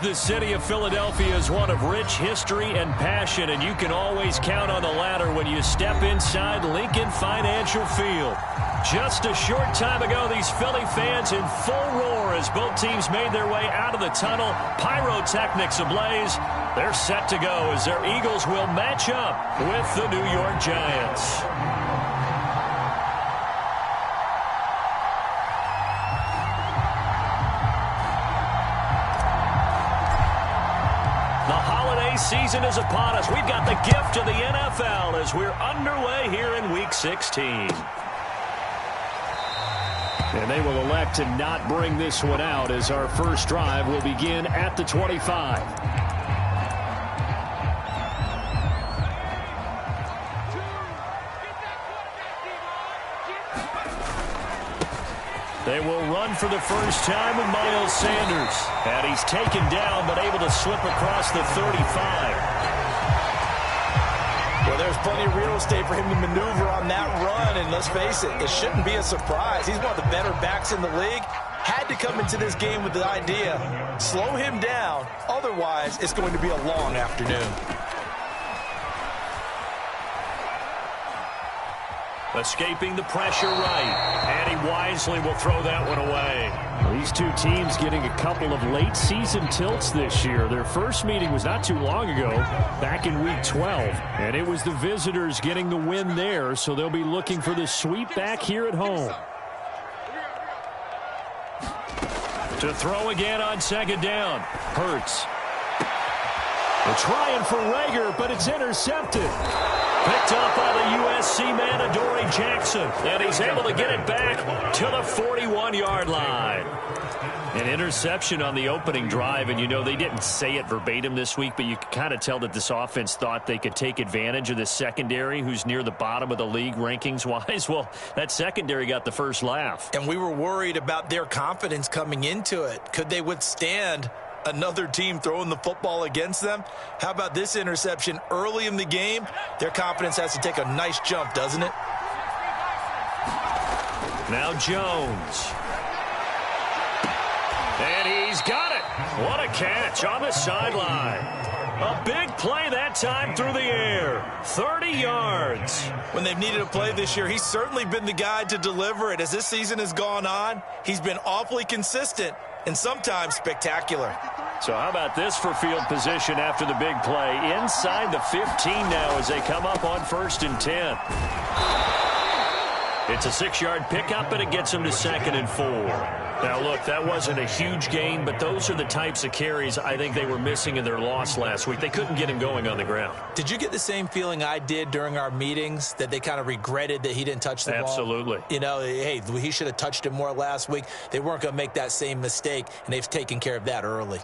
The city of Philadelphia is one of rich history and passion, and you can always count on the latter when you step inside Lincoln Financial Field. Just a short time ago, these Philly fans in full roar as both teams made their way out of the tunnel. Pyrotechnics ablaze. They're set to go as their Eagles will match up with the New York Giants. Season is upon us. We've got the gift of the NFL as we're underway here in Week 16. And they will elect to not bring this one out as our first drive will begin at the 25. They will run for the first time with Miles Sanders. And he's taken down but able to slip across the 35. Well, there's plenty of real estate for him to maneuver on that run. And let's face it, it shouldn't be a surprise. He's one of the better backs in the league. Had to come into this game with the idea, slow him down. Otherwise, it's going to be a long afternoon. Escaping the pressure right. And he wisely will throw that one away. These two teams getting a couple of late season tilts this year. Their first meeting was not too long ago, back in Week 12. And it was the visitors getting the win there, so they'll be looking for the sweep back here at home. To throw again on second down. Hurts. They're trying for Rager, but it's intercepted. Picked up by the USC man, Adoree Jackson. And he's able to get it back to the 41-yard line. An interception on the opening drive, and you know they didn't say it verbatim this week, but you can kind of tell that this offense thought they could take advantage of this secondary who's near the bottom of the league rankings-wise. Well, that secondary got the first laugh. And we were worried about their confidence coming into it. Could they withstand another team throwing the football against them? How about this interception early in the game? Their confidence has to take a nice jump, doesn't it? Now Jones. And he's got it. What a catch on the sideline. A big play that time through the air. 30 yards. When they've needed a play this year, he's certainly been the guy to deliver it. As this season has gone on, he's been awfully consistent and sometimes spectacular. So how about this for field position after the big play? Inside the 15 now as they come up on 1st and 10. It's a 6-yard pickup, and it gets them to 2nd and 4. Now, look, that wasn't a huge gain, but those are the types of carries I think they were missing in their loss last week. They couldn't get him going on the ground. Did you get the same feeling I did during our meetings, that they kind of regretted that he didn't touch the ball? Absolutely. You know, hey, he should have touched him more last week. They weren't going to make that same mistake, and they've taken care of that early.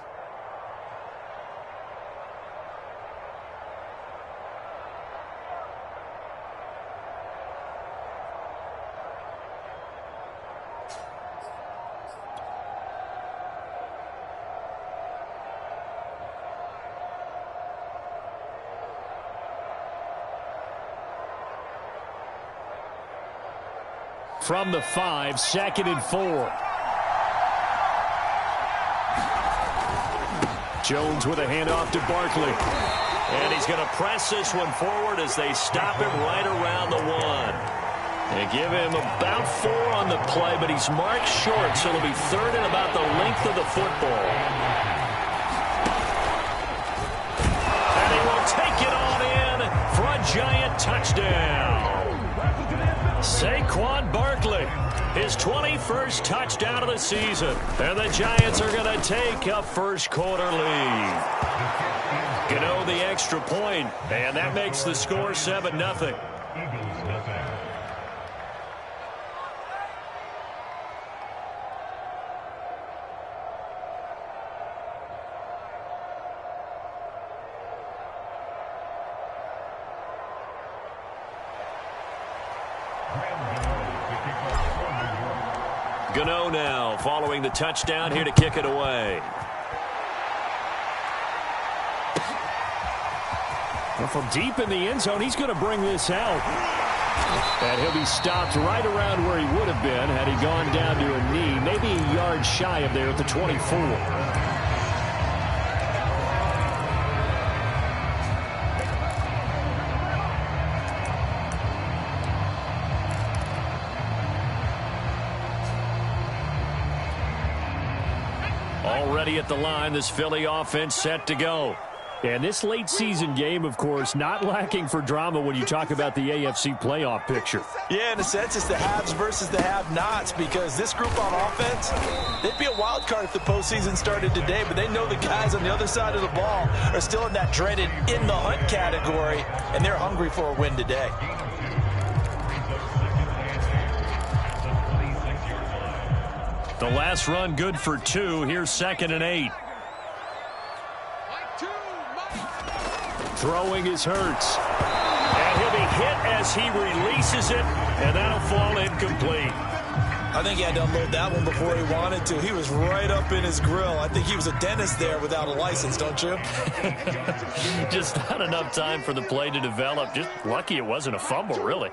From the 5, 2nd and 4. Jones with a handoff to Barkley. And he's going to press this one forward as they stop him right around the 1. They give him about 4 on the play, but he's marked short, so it'll be 3rd and about the length of the football. And he will take it on in for a Giant touchdown. Saquon Barkley, his 21st touchdown of the season. And the Giants are going to take a first-quarter lead. Gano the extra point, and that makes the score 7-0. Gano now following the touchdown here to kick it away. Well, from deep in the end zone, he's going to bring this out. And he'll be stopped right around where he would have been had he gone down to a knee, maybe a yard shy of there at the 24. Already at the line, this Philly offense set to go. And this late season game, of course, not lacking for drama when you talk about the AFC playoff picture. Yeah, in a sense, it's the haves versus the have-nots, because this group on offense, they'd be a wild card if the postseason started today, but they know the guys on the other side of the ball are still in that dreaded in-the-hunt category, and they're hungry for a win today. The last run good for 2. Here's 2nd and 8. Throwing is Hurts. And he'll be hit as he releases it, and that'll fall incomplete. I think he had to unload that one before he wanted to. He was right up in his grill. I think he was a dentist there without a license, don't you? Just not enough time for the play to develop. Just lucky it wasn't a fumble, really.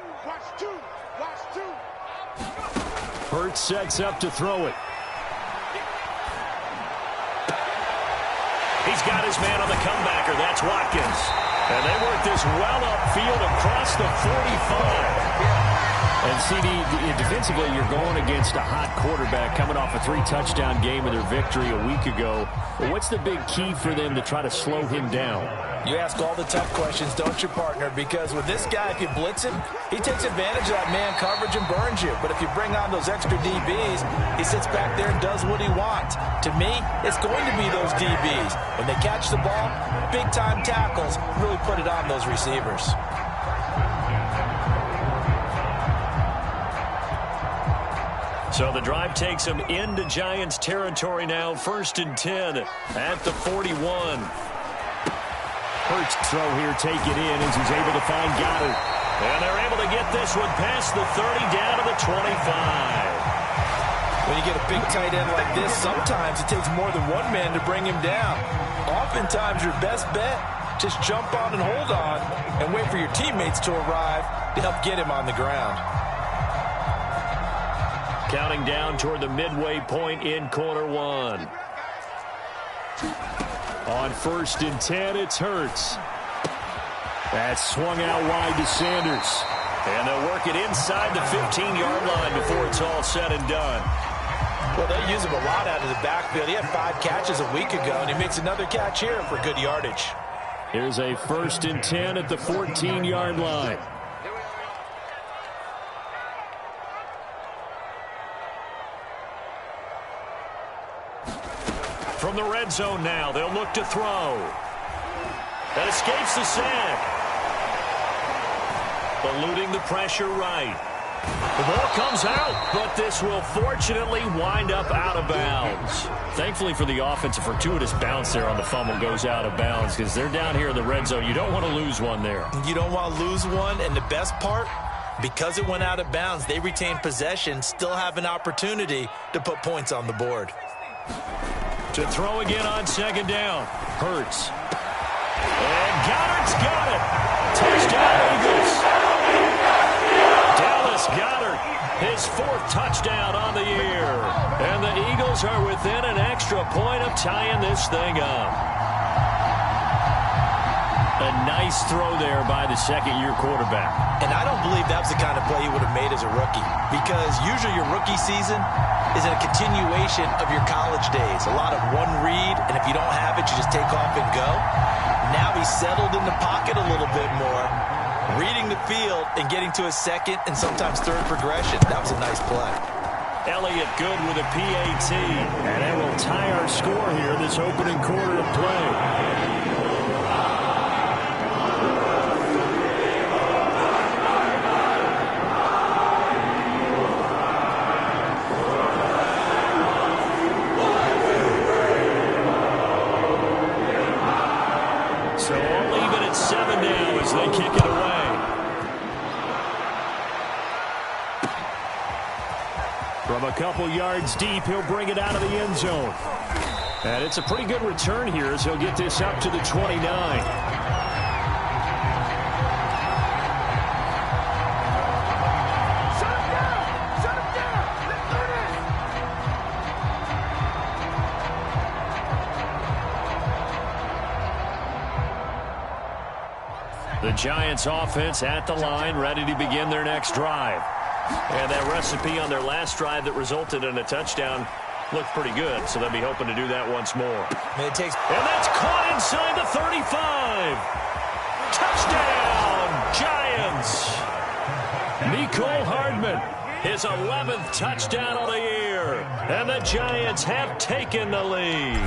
Hurts sets up to throw it. He's got his man on the comebacker. That's Watkins. And they work this well upfield across the 45. And, CD, defensively, you're going against a hot quarterback coming off a 3-touchdown game in their victory a week ago. Well, what's the big key for them to try to slow him down? You ask all the tough questions, don't you, partner? Because with this guy, if you blitz him, he takes advantage of that man coverage and burns you. But if you bring on those extra DBs, he sits back there and does what he wants. To me, it's going to be those DBs. When they catch the ball, big-time tackles really put it on those receivers. So the drive takes him into Giants territory now. 1st and 10 at the 41. Hurts throw here, take it in as he's able to find Goddard. And they're able to get this one past the 30 down to the 25. When you get a big tight end like this, sometimes it takes more than one man to bring him down. Oftentimes your best bet, just jump on and hold on and wait for your teammates to arrive to help get him on the ground. Counting down toward the midway point in quarter 1. On 1st and 10, it's Hurts. That's swung out wide to Sanders. And they'll work it inside the 15-yard line before it's all said and done. Well, they use him a lot out of the backfield. He had 5 catches a week ago, and he makes another catch here for good yardage. Here's a 1st and 10 at the 14-yard line. From the red zone now, they'll look to throw. That escapes the sack. Eluding the pressure right. The ball comes out, but this will fortunately wind up out of bounds. Thankfully for the offense, a fortuitous bounce there on the fumble goes out of bounds because they're down here in the red zone. You don't want to lose one there. You don't want to lose one, and the best part, because it went out of bounds, they retain possession, still have an opportunity to put points on the board. To throw again on 2nd down. Hurts. And Goddard's got it. Touchdown, Eagles. Dallas Goedert, his 4th touchdown on the year. And the Eagles are within an extra point of tying this thing up. A nice throw there by the 2nd-year quarterback. And I don't believe that was the kind of play he would have made as a rookie, because usually your rookie season is a continuation of your college days. A lot of one read, and if you don't have it, you just take off and go. Now he's settled in the pocket a little bit more, reading the field and getting to a 2nd and sometimes 3rd progression. That was a nice play. Elliott good with a PAT. And that will tie our score here this opening quarter of play. So we'll leave it at 7 now as they kick it away. From a couple yards deep, he'll bring it out of the end zone. And it's a pretty good return here as he'll get this up to the 29. The Giants offense at the line, ready to begin their next drive. And that recipe on their last drive that resulted in a touchdown looked pretty good, so they'll be hoping to do that once more. And that's caught inside the 35. Touchdown, Giants. Mecole Hardman, his 11th touchdown of the year. And the Giants have taken the lead.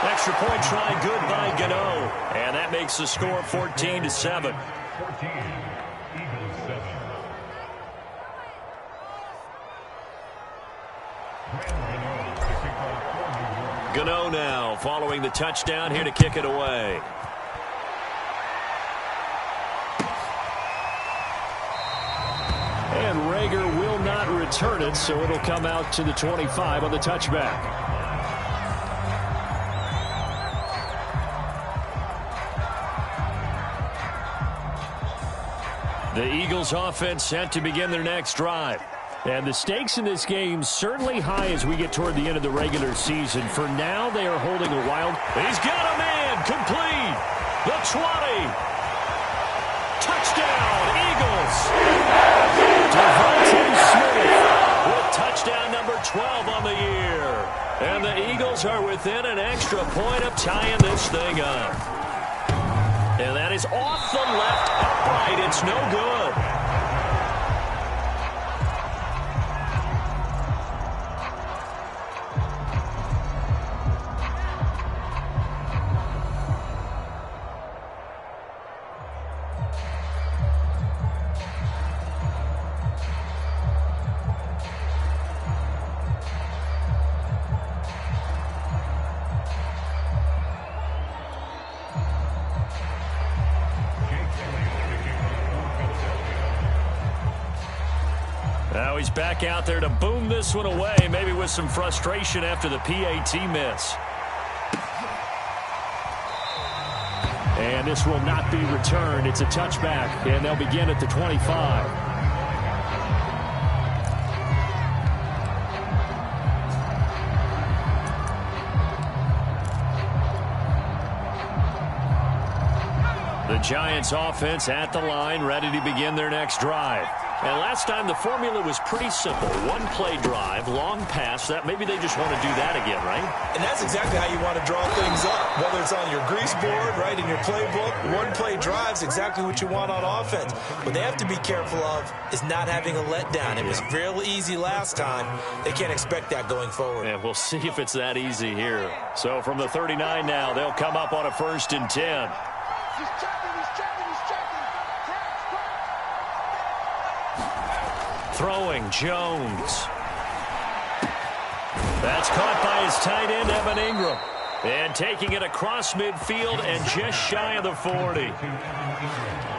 Extra point try good by Gano. And that makes the score 14-7. Gano now following the touchdown here to kick it away. And Rager will not return it, so it'll come out to the 25 on the touchback. The Eagles offense set to begin their next drive. And the stakes in this game certainly high as we get toward the end of the regular season. For now, they are holding a wild. He's got a man complete. The 20. Touchdown, Eagles. Devontae Smith with touchdown number 12 on the year. And the Eagles are within an extra point of tying this thing up. And that is off the left upright. It's no good. Now he's back out there to boom this one away, maybe with some frustration after the PAT miss. And this will not be returned. It's a touchback, and they'll begin at the 25. The Giants offense at the line, ready to begin their next drive. And last time the formula was pretty simple. One play drive, long pass. That maybe they just want to do that again, right? And that's exactly how you want to draw things up. Whether it's on your grease board, right, in your playbook, one play drive's exactly what you want on offense. What they have to be careful of is not having a letdown. It was real easy last time. They can't expect that going forward. And we'll see if it's that easy here. So from the 39 now, they'll come up on a 1st and 10. Throwing, Jones. That's caught by his tight end, Evan Ingram. And taking it across midfield and just shy of the 40.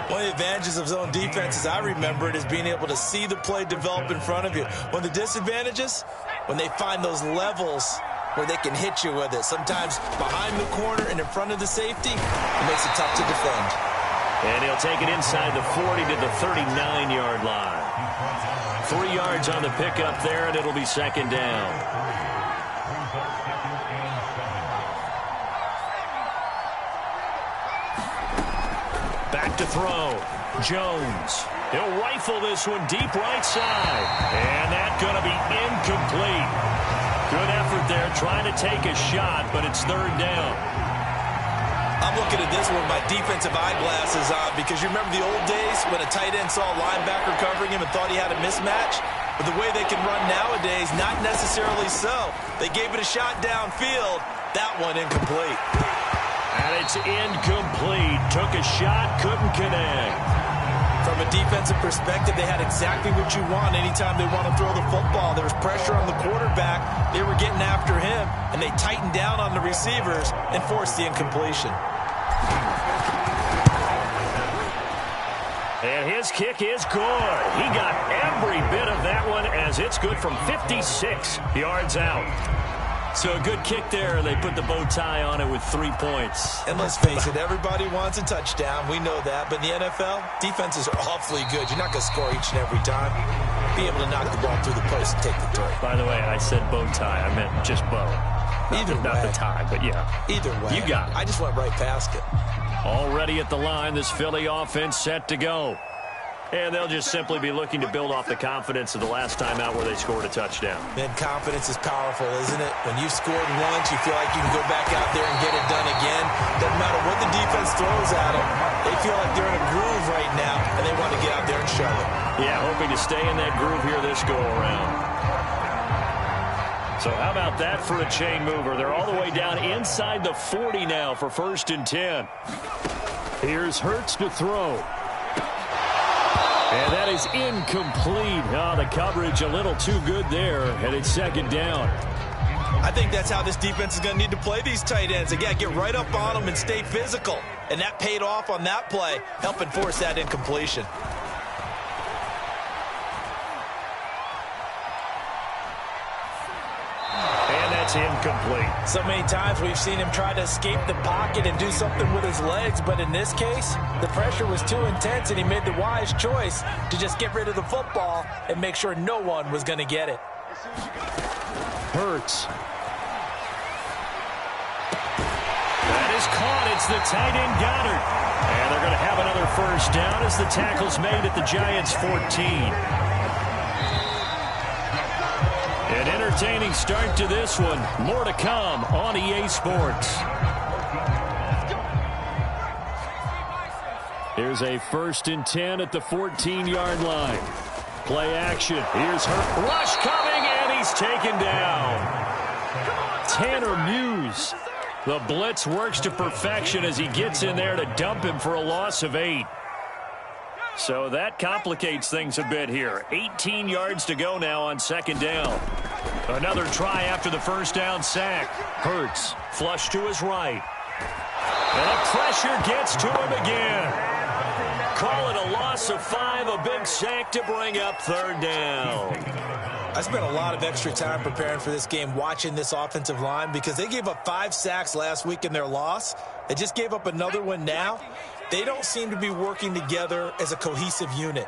One of the advantages of zone defense, as I remember it, is being able to see the play develop in front of you. One of the disadvantages, when they find those levels where they can hit you with it. Sometimes behind the corner and in front of the safety, it makes it tough to defend. And he'll take it inside the 40 to the 39-yard line. 3 yards on the pickup there, and it'll be 2nd down. Back to throw. Jones. He'll rifle this one deep right side. And that's going to be incomplete. Good effort there trying to take a shot, but it's 3rd down. I'm looking at this one with my defensive eyeglasses on because you remember the old days when a tight end saw a linebacker covering him and thought he had a mismatch? But the way they can run nowadays, not necessarily so. They gave it a shot downfield. That one incomplete. And it's incomplete. Took a shot, couldn't connect. From a defensive perspective, they had exactly what you want anytime they want to throw the football. There was pressure on the quarterback. They were getting after him, and they tightened down on the receivers and forced the incompletion. And his kick is good. He got every bit of that one as it's good from 56 yards out. So a good kick there, and they put the bow tie on it with 3 points. And let's face it, everybody wants a touchdown. We know that. But in the NFL, defenses are awfully good. You're not going to score each and every time. Be able to knock the ball through the post and take the throw. By the way, I said bow tie. I meant just bow. Not the tie, but yeah. Either way. You got it. I just went right past it. Already at the line, this Philly offense set to go. And they'll just simply be looking to build off the confidence of the last time out where they scored a touchdown. Man, confidence is powerful, isn't it? When you've scored once, you feel like you can go back out there and get it done again. Doesn't matter what the defense throws at them. They feel like they're in a groove right now, and they want to get out there and show it. Yeah, hoping to stay in that groove here this go-around. So how about that for a chain mover? They're all the way down inside the 40 now for 1st and 10. Here's Hurts to throw. And that is incomplete. Oh, the coverage a little too good there, and it's 2nd down. I think that's how this defense is going to need to play these tight ends. Again, get right up on them and stay physical. And that paid off on that play, helping force that incompletion. Incomplete. So many times we've seen him try to escape the pocket and do something with his legs, but in this case, the pressure was too intense and he made the wise choice to just get rid of the football and make sure no one was going to get it. Hurts. That is caught. It's the tight end Goddard. And they're going to have another 1st down as the tackle's made at the Giants' 14. An entertaining start to this one. More to come on EA Sports. Here's a 1st and 10 at the 14-yard line. Play action. Here's her rush coming, and he's taken down. Tanner Muse. The blitz works to perfection as he gets in there to dump him for a loss of 8. So that complicates things a bit here. 18 yards to go now on 2nd down. Another try after the 1st down sack. Hurts, flush to his right. And the pressure gets to him again. Call it a loss of 5, a big sack to bring up 3rd down. I spent a lot of extra time preparing for this game, watching this offensive line, because they gave up 5 sacks last week in their loss. They just gave up another one now. They don't seem to be working together as a cohesive unit.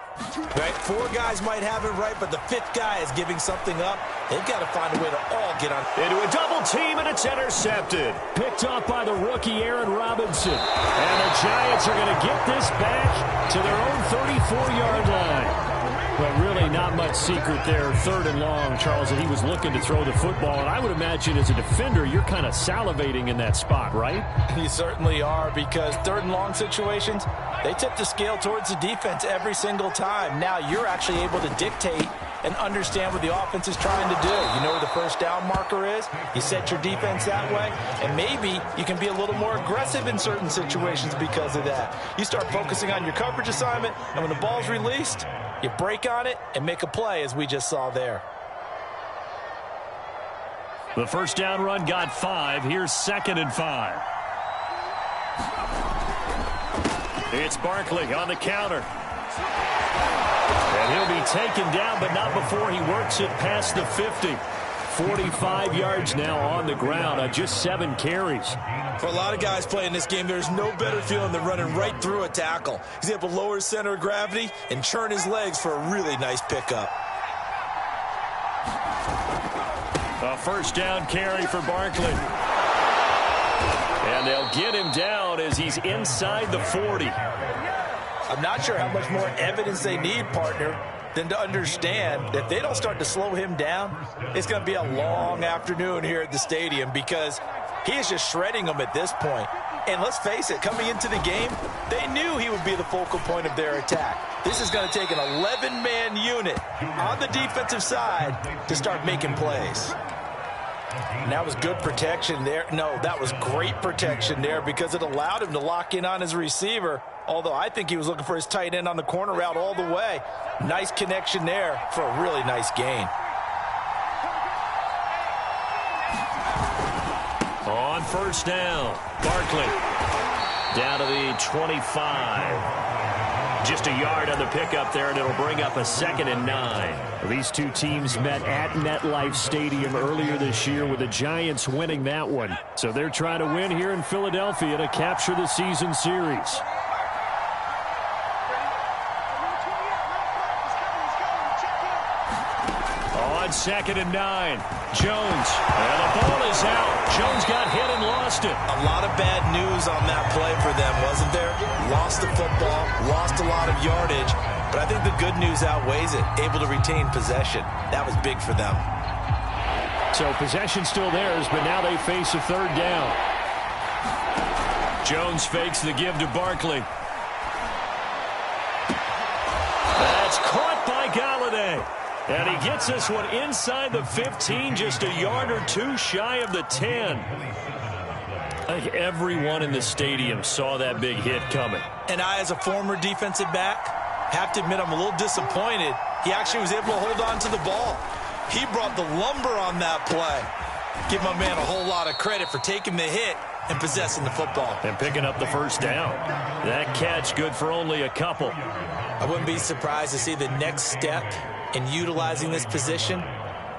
Right? 4 guys might have it right, but the 5th guy is giving something up. They've got to find a way to all get on. Into a double team, and it's intercepted. Picked off by the rookie Aaron Robinson. And the Giants are going to get this back to their own 34-yard line. But really not much secret there. 3rd and long, Charles, that he was looking to throw the football. And I would imagine as a defender, you're kind of salivating in that spot, right? You certainly are, because 3rd and long situations, they tip the scale towards the defense every single time. Now you're actually able to dictate and understand what the offense is trying to do. You know where the 1st down marker is. You set your defense that way, and maybe you can be a little more aggressive in certain situations because of that. You start focusing on your coverage assignment, and when the ball's released, you break on it and make a play, as we just saw there. The 1st down run got 5. Here's 2nd and 5. It's Barkley on the counter. And he'll be taken down, but not before he works it past the 50. 45 yards now on the ground on just 7 carries. For a lot of guys playing this game, there's no better feeling than running right through a tackle. He's able to lower his center of gravity and churn his legs for a really nice pickup. A 1st down carry for Barkley. And they'll get him down as he's inside the 40. I'm not sure how much more evidence they need, partner, than to understand that if they don't start to slow him down, it's going to be a long afternoon here at the stadium, because he is just shredding them at this point. And let's face it, coming into the game, they knew he would be the focal point of their attack. This is going to take an 11-man unit on the defensive side to start making plays. And that was good protection there. No, that was great protection there, because it allowed him to lock in on his receiver, although I think he was looking for his tight end on the corner route all the way. Nice connection there for a really nice gain. On 1st down, Barkley down to the 25. Just a yard on the pickup there, and it'll bring up a 2nd and 9. These two teams met at MetLife Stadium earlier this year, with the Giants winning that one. So they're trying to win here in Philadelphia to capture the season series. On 2nd and 9, Jones. And the ball is out. Jones got hit and lost it. A lot of bad news on that play for them, wasn't there? Lost the football, lost a lot of yardage. But I think the good news outweighs it. Able to retain possession. That was big for them. So possession still theirs, but now they face a third down. Jones fakes the give to Barkley. That's caught by Galladay. And he gets this one inside the 15, just a yard or two shy of the 10. I think everyone in the stadium saw that big hit coming. And I, as a former defensive back, have to admit I'm a little disappointed. He actually was able to hold on to the ball. He brought the lumber on that play. Give my man a whole lot of credit for taking the hit and possessing the football. And picking up the first down. That catch good for only a couple. I wouldn't be surprised to see the next step in utilizing this position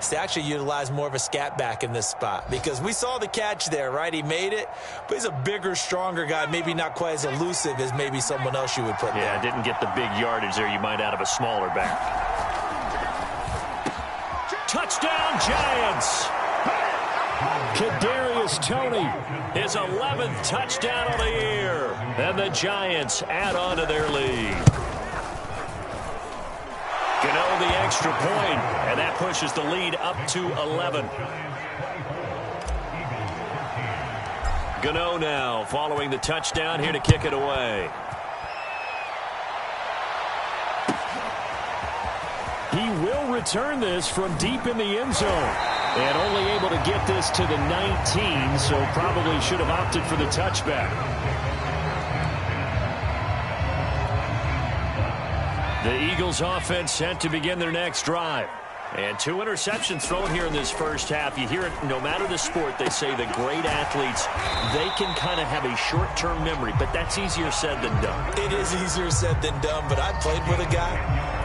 is to actually utilize more of a scat back in this spot. Because we saw the catch there, right? He made it, but he's a bigger, stronger guy, maybe not quite as elusive as maybe someone else you would put there. Yeah, didn't get the big yardage there you might out of a smaller back. Touchdown, Giants! Kadarius Toney, his 11th touchdown of the year. And the Giants add on to their lead. Gano the extra point, and that pushes the lead up to 11. Gano now following the touchdown here to kick it away. He will return this from deep in the end zone. And only able to get this to the 19, so probably should have opted for the touchback. The Eagles offense set to begin their next drive. And 2 interceptions thrown here in this first half. You hear it, no matter the sport, they say the great athletes, they can kind of have a short-term memory, but that's easier said than done. It is easier said than done, but I played with a guy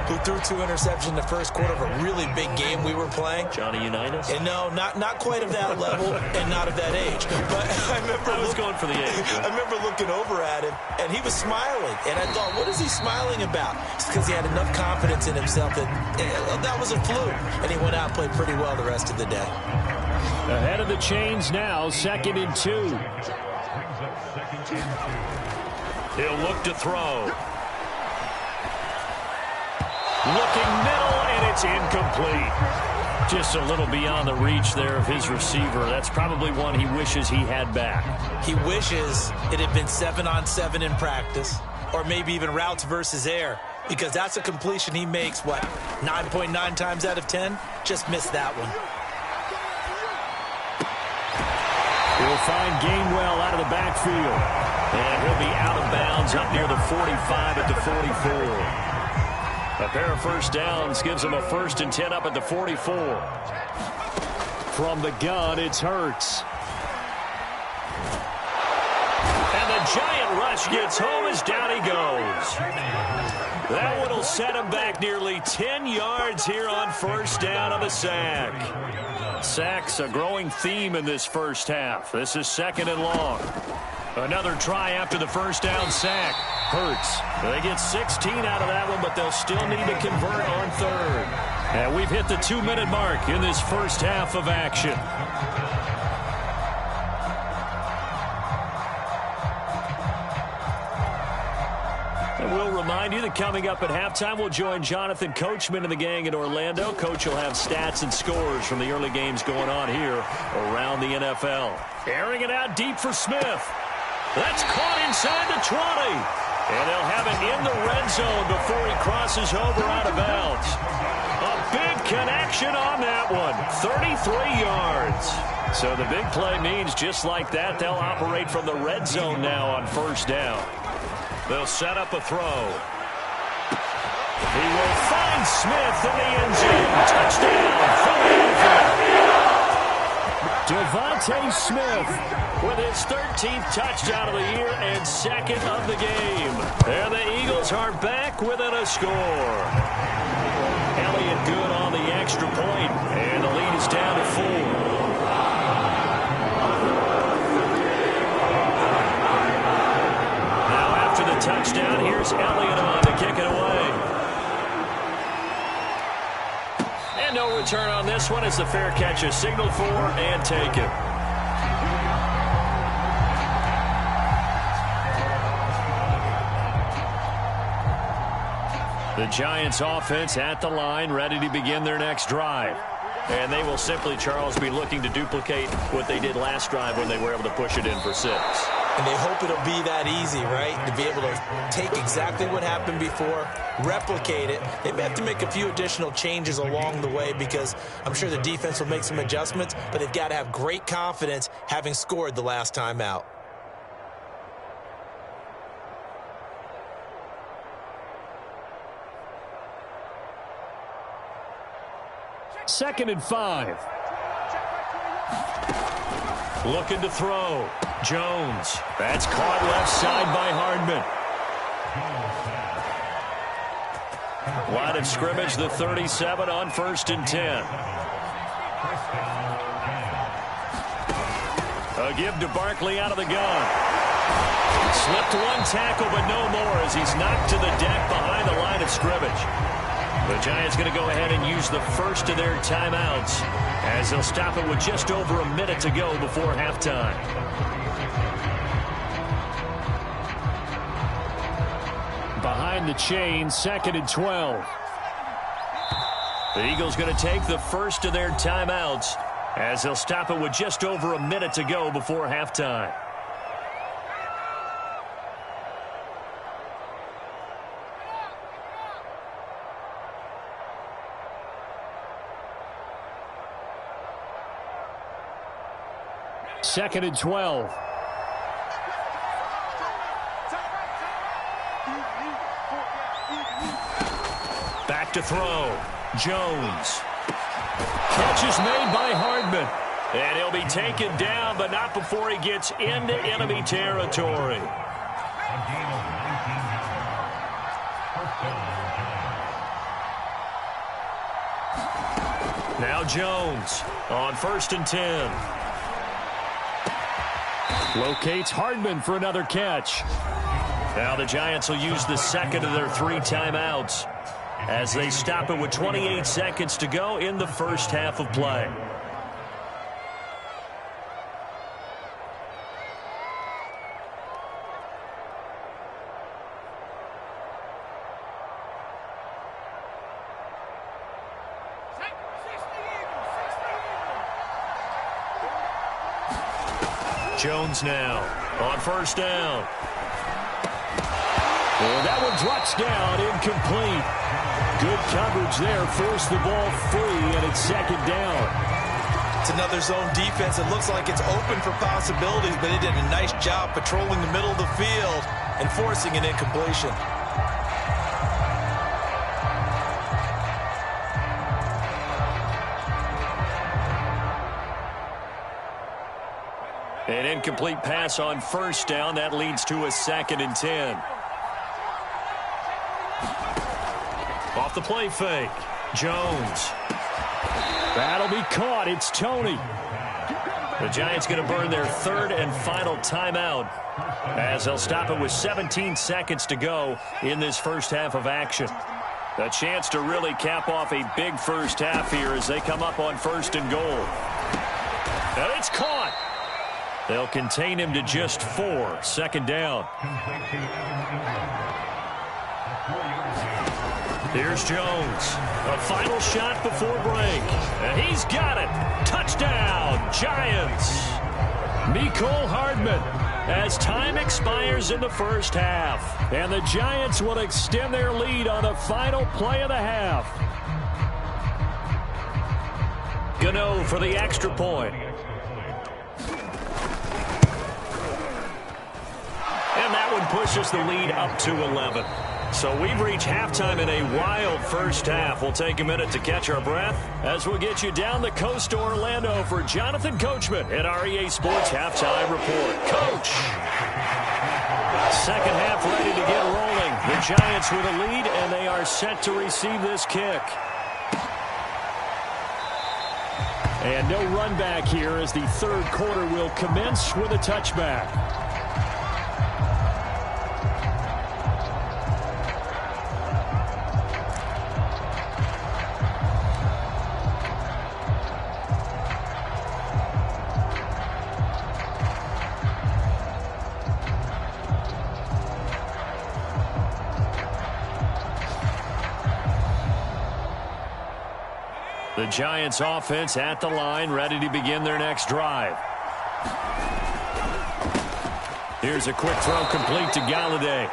who threw 2 interceptions in the first quarter of a really big game we were playing. Johnny Unitas? And no, not quite of that level and not of that age. But I was going for the age. I remember looking over at him, and he was smiling. And I thought, what is he smiling about? It's because he had enough confidence in himself that that was a fluke. And he went out and played pretty well the rest of the day. Ahead of the chains now, 2nd and 2. He'll look to throw. Looking middle, and it's incomplete. Just a little beyond the reach there of his receiver. That's probably one he wishes he had back. He wishes it had been 7-on-7 in practice, or maybe even routes versus air, because that's a completion he makes, 9.9 times out of 10? Just missed that one. He'll find Gainwell out of the backfield. And he'll be out of bounds up near the 45 at the 44. A pair of first downs gives them a 1st and 10 up at the 44. From the gun, it's Hurts. And the giant rush gets home as down he goes. That one will set him back nearly 10 yards here on first down on the sack. Sacks a growing theme in this first half. This is 2nd and long. Another try after the first down sack. Hurts. They get 16 out of that one, but they'll still need to convert on 3rd. And we've hit the 2-minute mark in this first half of action. And we'll remind you that coming up at halftime, we'll join Jonathan Coachman and the gang in Orlando. Coach will have stats and scores from the early games going on here around the NFL. Airing it out deep for Smith. That's caught inside the 20. And they'll have it in the red zone before he crosses over out of bounds. A big connection on that one. 33 yards. So the big play means just like that, they'll operate from the red zone now on first down. They'll set up a throw. He will find Smith in the end zone. Touchdown, Philadelphia. Devontae Smith with his 13th touchdown of the year and 2nd of the game. And the Eagles are back within a score. Elliott good on the extra point, and the lead is down to 4. Now after the touchdown, here's Elliott on to kick it away. And no return on this one as the fair catch is signaled for and taken. The Giants offense at the line, ready to begin their next drive. And they will simply, Charles, be looking to duplicate what they did last drive when they were able to push it in for 6. And they hope it'll be that easy, right? To be able to take exactly what happened before, replicate it. They may have to make a few additional changes along the way because I'm sure the defense will make some adjustments, but they've got to have great confidence having scored the last time out. Second and 5. Looking to throw. Jones. That's caught left side by Hardman. Line of scrimmage, the 37 on 1st and 10. A give to Barkley out of the gun. Slipped one tackle, but no more as he's knocked to the deck behind the line of scrimmage. The Giants going to go ahead and use the first of their timeouts as they'll stop it with just over a minute to go before halftime. Behind the chain, 2nd and 12. The Eagles going to take the first of their timeouts as they'll stop it with just over a minute to go before halftime. Second and 12. Back to throw. Jones. Catch is made by Hardman. And he'll be taken down, but not before he gets into enemy territory. Now Jones on 1st and 10. Locates Hardman for another catch. Now the Giants will use the second of their 3 timeouts as they stop it with 28 seconds to go in the first half of play. Jones now on 1st down. And that one drops down, incomplete. Good coverage there, forced the ball free, and it's 2nd down. It's another zone defense. It looks like it's open for possibilities, but it did a nice job patrolling the middle of the field and forcing an incompletion. An incomplete pass on 1st down. That leads to a 2nd and 10. Off the play fake. Jones. That'll be caught. It's Tony. The Giants going to burn their 3rd and final timeout as they'll stop it with 17 seconds to go in this first half of action. A chance to really cap off a big first half here as they come up on 1st and goal. And it's caught. They'll contain him to just 4. 2nd down. Here's Jones. A final shot before break. And he's got it. Touchdown, Giants. Mecole Hardman as time expires in the first half. And the Giants will extend their lead on the final play of the half. Gano for the extra point. And that one pushes the lead up to 11. So we've reached halftime in a wild first half. We'll take a minute to catch our breath as we'll get you down the coast to Orlando for Jonathan Coachman at our EA Sports Halftime Report. Coach! Second half ready to get rolling. The Giants with a lead, and they are set to receive this kick. And no run back here as the 3rd quarter will commence with a touchback. The Giants offense at the line, ready to begin their next drive. Here's a quick throw complete to Galladay.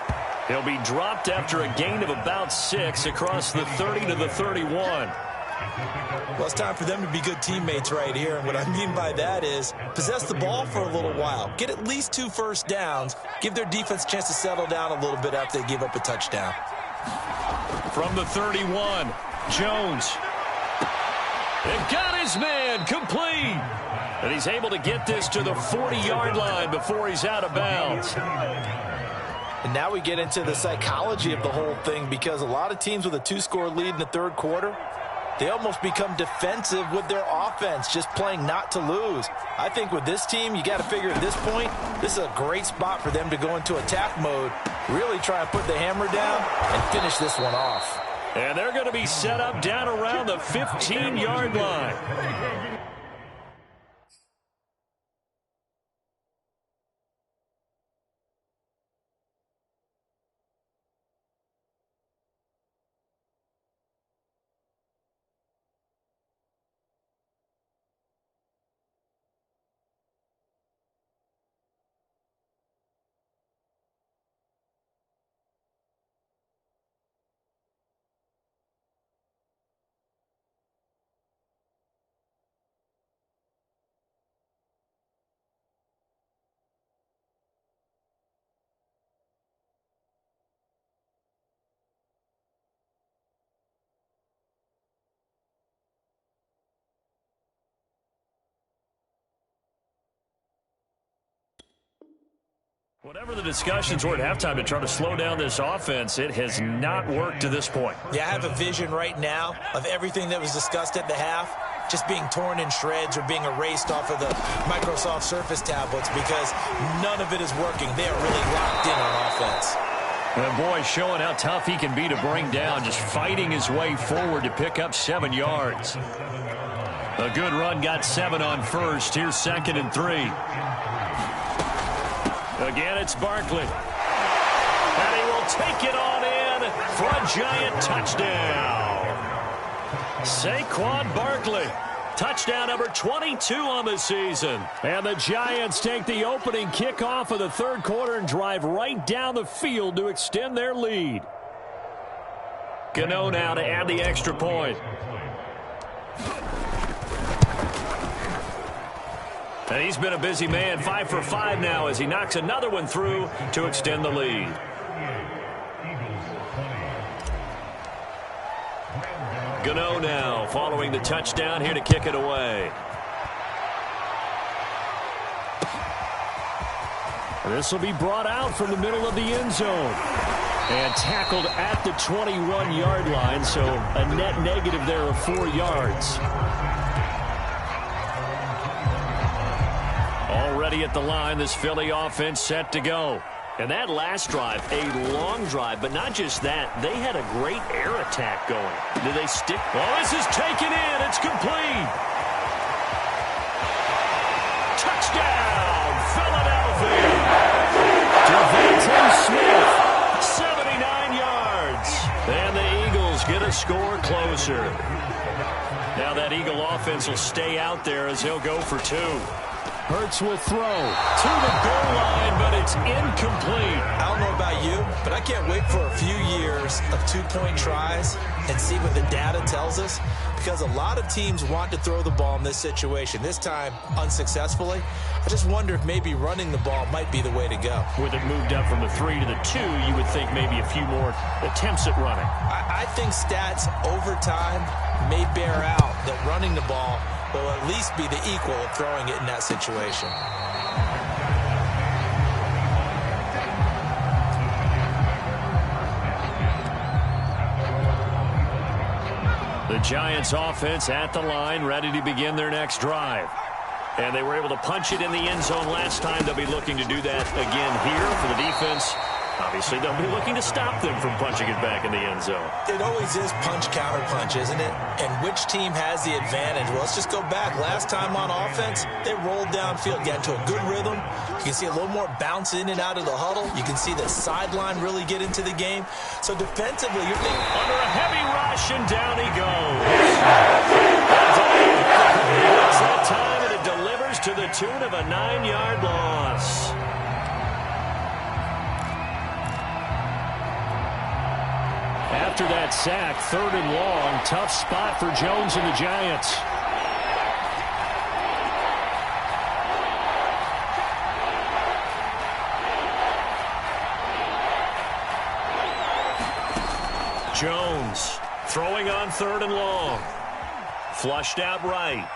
He'll be dropped after a gain of about 6 across the 30 to the 31. Well, it's time for them to be good teammates right here. And what I mean by that is possess the ball for a little while. Get at least 2 first downs. Give their defense a chance to settle down a little bit after they give up a touchdown. From the 31, Jones. They've got his man complete. And he's able to get this to the 40-yard line before he's out of bounds. And now we get into the psychology of the whole thing, because a lot of teams with a 2-score lead in the third quarter, they almost become defensive with their offense, just playing not to lose. I think with this team, you got to figure at this point, this is a great spot for them to go into attack mode, really try and put the hammer down and finish this one off. And they're going to be set up down around the 15-yard line. Whatever the discussions were at halftime to try to slow down this offense, it has not worked to this point. Yeah, I have a vision right now of everything that was discussed at the half just being torn in shreds or being erased off of the Microsoft Surface tablets, because none of it is working. They are really locked in on offense. And boy, showing how tough he can be to bring down, just fighting his way forward to pick up 7 yards. A good run, got 7 on first. Here's 2nd and 3. Again, it's Barkley. And he will take it on in for a Giant touchdown. Saquon Barkley. Touchdown number 22 on the season. And the Giants take the opening kickoff of the third quarter and drive right down the field to extend their lead. Gano now to add the extra point. And he's been a busy man, 5 for 5 now as he knocks another one through to extend the lead. Gano now following the touchdown, here to kick it away. This will be brought out from the middle of the end zone. And tackled at the 21-yard line, so a net negative there of 4 yards. Already at the line, this Philly offense set to go. And that last drive, a long drive, but not just that. They had a great air attack going. Do they stick? Oh, this is taken in. It's complete. Touchdown, Philadelphia. Devontae Smith, 79 yards. And the Eagles get a score closer. Now that Eagle offense will stay out there as he'll go for 2. Hurts will throw to the goal line, but it's incomplete. I don't know about you, but I can't wait for a few years of 2-point tries and see what the data tells us, because a lot of teams want to throw the ball in this situation, this time unsuccessfully. I just wonder if maybe running the ball might be the way to go. With it moved up from the 3 to the 2, you would think maybe a few more attempts at running. I think stats over time may bear out that running the ball will at least be the equal of throwing it in that situation. The Giants offense at the line, ready to begin their next drive. And they were able to punch it in the end zone last time. They'll be looking to do that again here for the defense. Obviously, they'll be looking to stop them from punching it back in the end zone. It always is punch, counter punch, isn't it? And which team has the advantage? Well, let's just go back. Last time on offense, they rolled downfield, got into a good rhythm. You can see a little more bounce in and out of the huddle. You can see the sideline really get into the game. So defensively, you're thinking under a heavy rush, and down he goes. that sack. 3rd and long. Tough spot for Jones and the Giants. Jones throwing on 3rd and long. Flushed out right.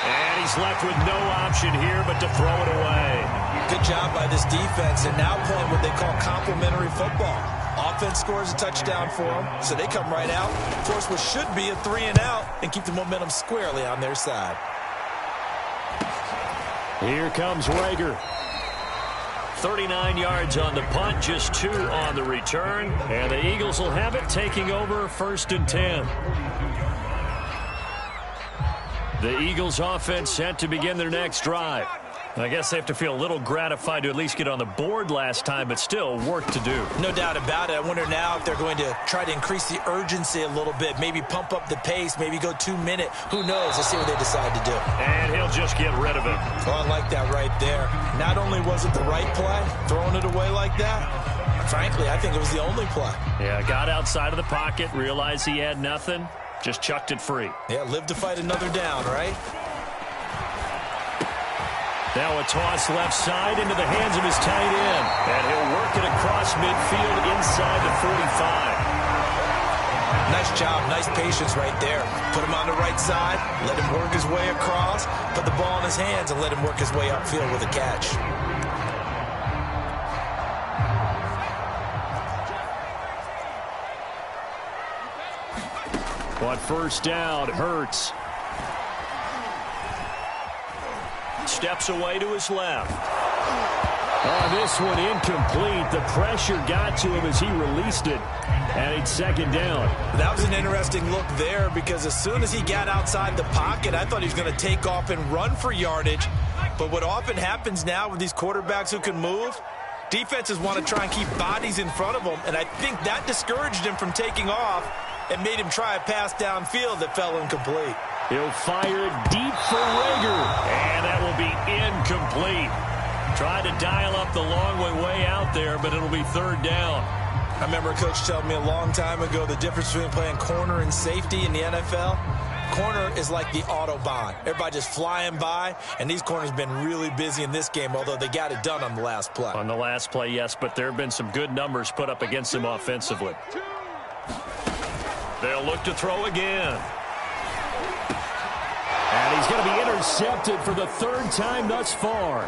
And he's left with no option here but to throw it away. Good job by this defense, and now playing what they call complementary football. Offense scores a touchdown for them, so they come right out, force what should be a 3-and-out, and keep the momentum squarely on their side. Here comes Rager. 39 yards on the punt, just 2 on the return. And the Eagles will have it, taking over 1st and 10. The Eagles offense set to begin their next drive. I guess they have to feel a little gratified to at least get on the board last time, but still work to do. No doubt about it. I wonder now if they're going to try to increase the urgency a little bit, maybe pump up the pace, maybe go 2-minute. Who knows? Let's see what they decide to do. And he'll just get rid of it. Oh, I like that right there. Not only was it the right play, throwing it away like that, frankly, I think it was the only play. Yeah, got outside of the pocket, realized he had nothing, just chucked it free. Yeah, live to fight another down, right? Now a toss left side into the hands of his tight end. And he'll work it across midfield inside the 45. Nice job, nice patience right there. Put him on the right side, let him work his way across, put the ball in his hands, and let him work his way upfield with a catch. On 1st down, Hurts. Steps away to his left. Oh, this one incomplete. The pressure got to him as he released it. And it's 2nd down. That was an interesting look there because as soon as he got outside the pocket, I thought he was going to take off and run for yardage. But what often happens now with these quarterbacks who can move, defenses want to try and keep bodies in front of them. And I think that discouraged him from taking off and made him try a pass downfield that fell incomplete. He'll fire it deep for Rager. And that will be incomplete. Tried to dial up the long way out there, but it'll be 3rd down. I remember a coach telling me a long time ago the difference between playing corner and safety in the NFL. Corner is like the Autobahn. Everybody just flying by, and these corners have been really busy in this game, although they got it done on the last play. On the last play, yes, but there have been some good numbers put up against them offensively. They'll look to throw again. And he's going to be intercepted for the 3rd time thus far.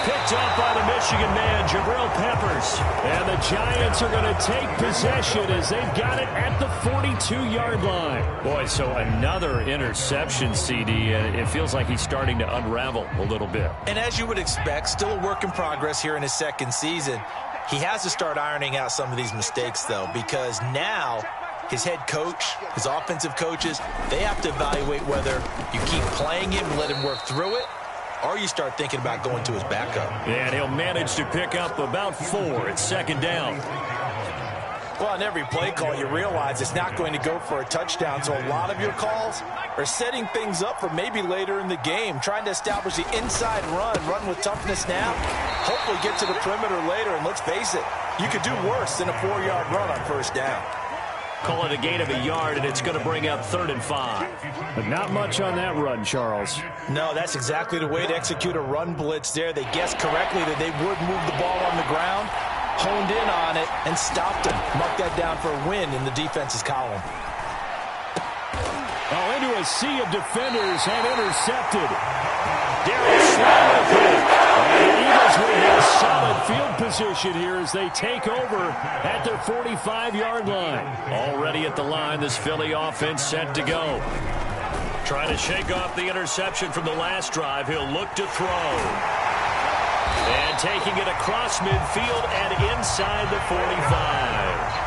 Picked up by the Michigan man, Jabril Peppers. And the Giants are going to take possession as they've got it at the 42-yard line. Boy, so another interception, CD, and it feels like he's starting to unravel a little bit. And as you would expect, still a work in progress here in his 2nd season. He has to start ironing out some of these mistakes, though, because now his head coach, his offensive coaches, they have to evaluate whether you keep playing him and let him work through it, or you start thinking about going to his backup. And he'll manage to pick up about 4 at 2nd down. Well, on every play call, you realize it's not going to go for a touchdown, so a lot of your calls are setting things up for maybe later in the game, trying to establish the inside run with toughness now, hopefully get to the perimeter later, and let's face it, you could do worse than a 4-yard run on 1st down. Call it a gain of a yard, and it's going to bring up 3rd and 5. But not much on that run, Charles. No, that's exactly the way to execute a run blitz there. They guessed correctly that they would move the ball on the ground, honed in on it, and stopped him. Mark that down for a win in the defense's column. Oh, into a sea of defenders and intercepted. Darius Slay with it. And the Eagles will have solid field position here as they take over at their 45-yard line. Already at the line, this Philly offense set to go. Trying to shake off the interception from the last drive. He'll look to throw. And taking it across midfield and inside the 45.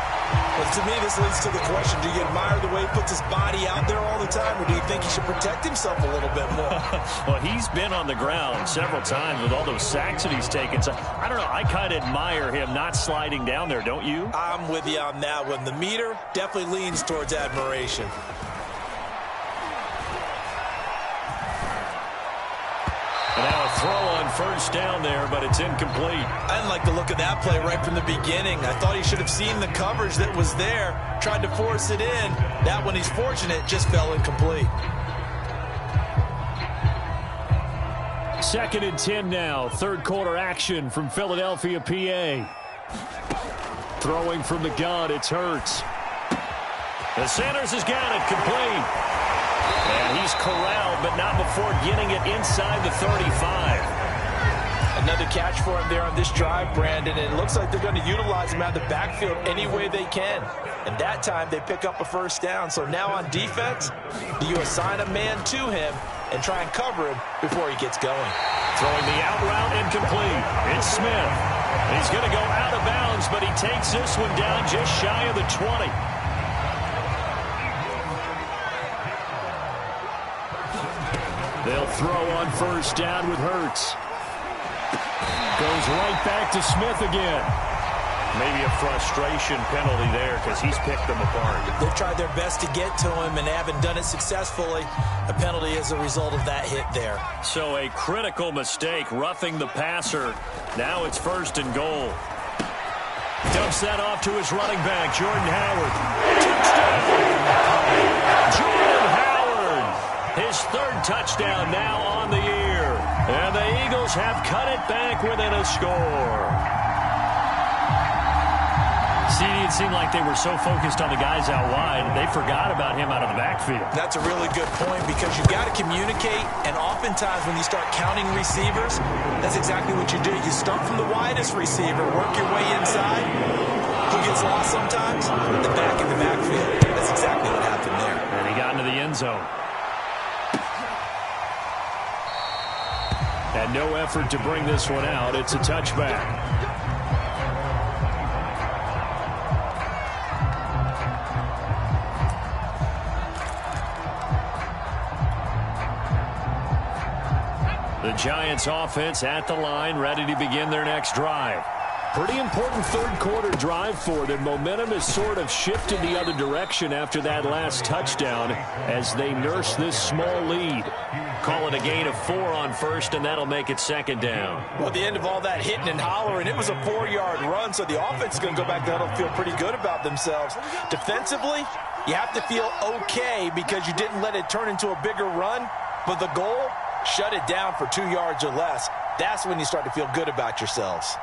Well, to me, this leads to the question, do you admire the way he puts his body out there all the time, or do you think he should protect himself a little bit more? Well, he's been on the ground several times with all those sacks that he's taken. So, I don't know, I kind of admire him not sliding down there, don't you? I'm with you on that one. The meter definitely leans towards admiration. And now a throw on first down there, but it's incomplete. I didn't like the look of that play right from the beginning. I thought he should have seen the coverage that was there, tried to force it in. That one, he's fortunate, just fell incomplete. 2nd and 10 now. Third quarter action from Philadelphia, PA. Throwing from the gun, it's Hurts. The Sanders has got it complete. And he's corralled, but not before getting it inside the 35. Another catch for him there on this drive, Brandon, and it looks like they're going to utilize him out of the backfield any way they can. And that time they pick up a first down. So now on defense, do you assign a man to him and try and cover him before he gets going? Throwing the out route incomplete. It's Smith. He's going to go out of bounds, but he takes this one down just shy of the 20. They'll throw on first down with Hurts. Goes right back to Smith again. Maybe a frustration penalty there because he's picked them apart. They've tried their best to get to him and haven't done it successfully. A penalty as a result of that hit there. So a critical mistake, roughing the passer. Now it's 1st and goal. Dumps that off to his running back, Jordan Howard. Touchdown! Jordan Howard! His 3rd touchdown now on the year. And the Eagles have cut it back within a score. See, it seemed like they were so focused on the guys out wide, they forgot about him out of the backfield. That's a really good point because you've got to communicate, and oftentimes when you start counting receivers, that's exactly what you do. You start from the widest receiver, work your way inside. Who gets lost sometimes? The back in the backfield. That's exactly what happened there. And he got into the end zone. And no effort to bring this one out. It's a touchback. The Giants offense at the line, ready to begin their next drive. Pretty important third quarter drive for them. Momentum has sort of shifted the other direction after that last touchdown as they nurse this small lead. Call it a gain of 4 on first, and that'll make it 2nd down. Well, at the end of all that hitting and hollering, it was a 4-yard run, so the offense is going to go back there and feel pretty good about themselves. Defensively, you have to feel okay because you didn't let it turn into a bigger run, but the goal, shut it down for 2 yards or less. That's when you start to feel good about yourselves.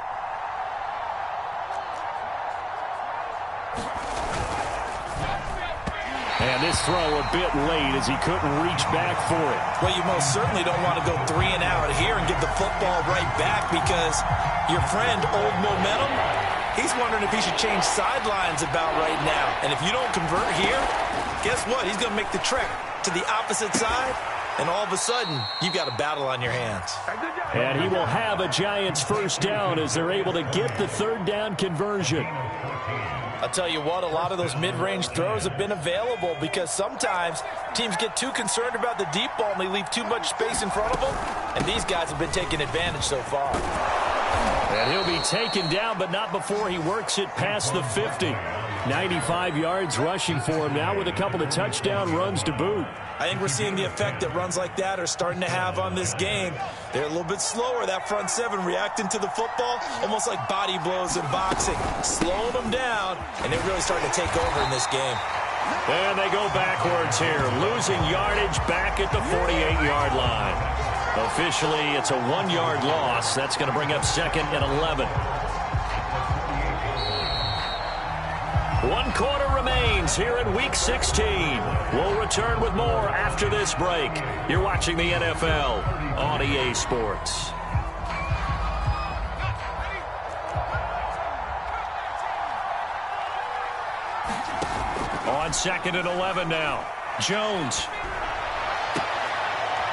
And this throw a bit late as he couldn't reach back for it. Well, you most certainly don't want to go 3 and out here and get the football right back because your friend, Old Momentum, he's wondering if he should change sidelines about right now. And if you don't convert here, guess what? He's going to make the trek to the opposite side, and all of a sudden, you've got a battle on your hands. And he will have a Giants first down as they're able to get the 3rd down conversion. I'll tell you what, a lot of those mid-range throws have been available because sometimes teams get too concerned about the deep ball and they leave too much space in front of them, and these guys have been taking advantage so far. And he'll be taken down, but not before he works it past the 50. 95 yards rushing for him now with a couple of touchdown runs to boot. I think we're seeing the effect that runs like that are starting to have on this game. They're a little bit slower, that front 7, reacting to the football, almost like body blows in boxing, slowing them down, and they're really starting to take over in this game. And they go backwards here, losing yardage back at the 48-yard line. Officially, it's a 1-yard loss. That's going to bring up 2nd and 11. 1 quarter remains here in Week 16. We'll return with more after this break. You're watching the NFL on EA Sports. On 2nd and 11 now. Jones.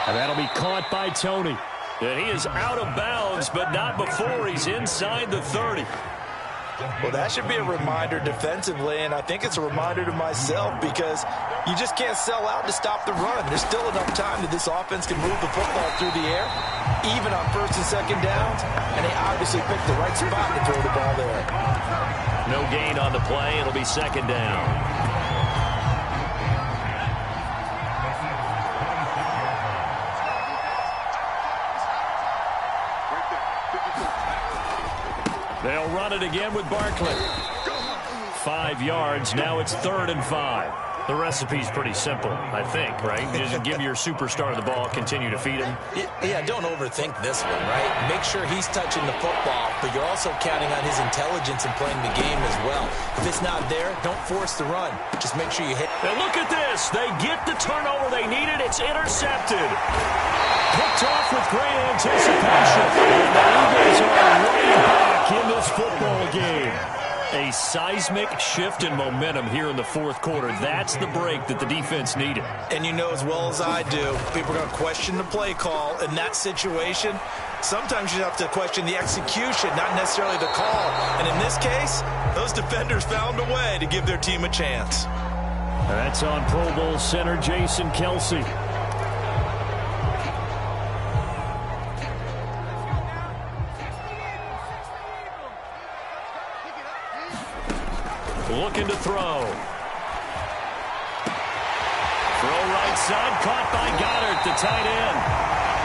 And that'll be caught by Tony. And he is out of bounds, but not before he's inside the 30. Well, that should be a reminder defensively, and I think it's a reminder to myself because you just can't sell out to stop the run. There's still enough time that this offense can move the football through the air, even on 1st and 2nd downs, and they obviously picked the right spot to throw the ball there. No gain on the play. It'll be 2nd down. They'll run it again with Barkley. 5 yards. Now it's 3rd and 5. The recipe's pretty simple, I think, right? You just give your superstar the ball, continue to feed him. Yeah, don't overthink this one, right? Make sure he's touching the football, but you're also counting on his intelligence in playing the game as well. If it's not there, don't force the run. Just make sure you hit. And look at this. They get the turnover they needed. It's intercepted. Picked off with great anticipation. And the Eagles are right back in this football game. A seismic shift in momentum here in the 4th quarter. That's the break that the defense needed. And you know as well as I do, people are going to question the play call in that situation. Sometimes you have to question the execution, not necessarily the call. And in this case, those defenders found a way to give their team a chance. That's on Pro Bowl center Jason Kelce. Looking to throw. Throw right side, caught by Goddard, the tight end.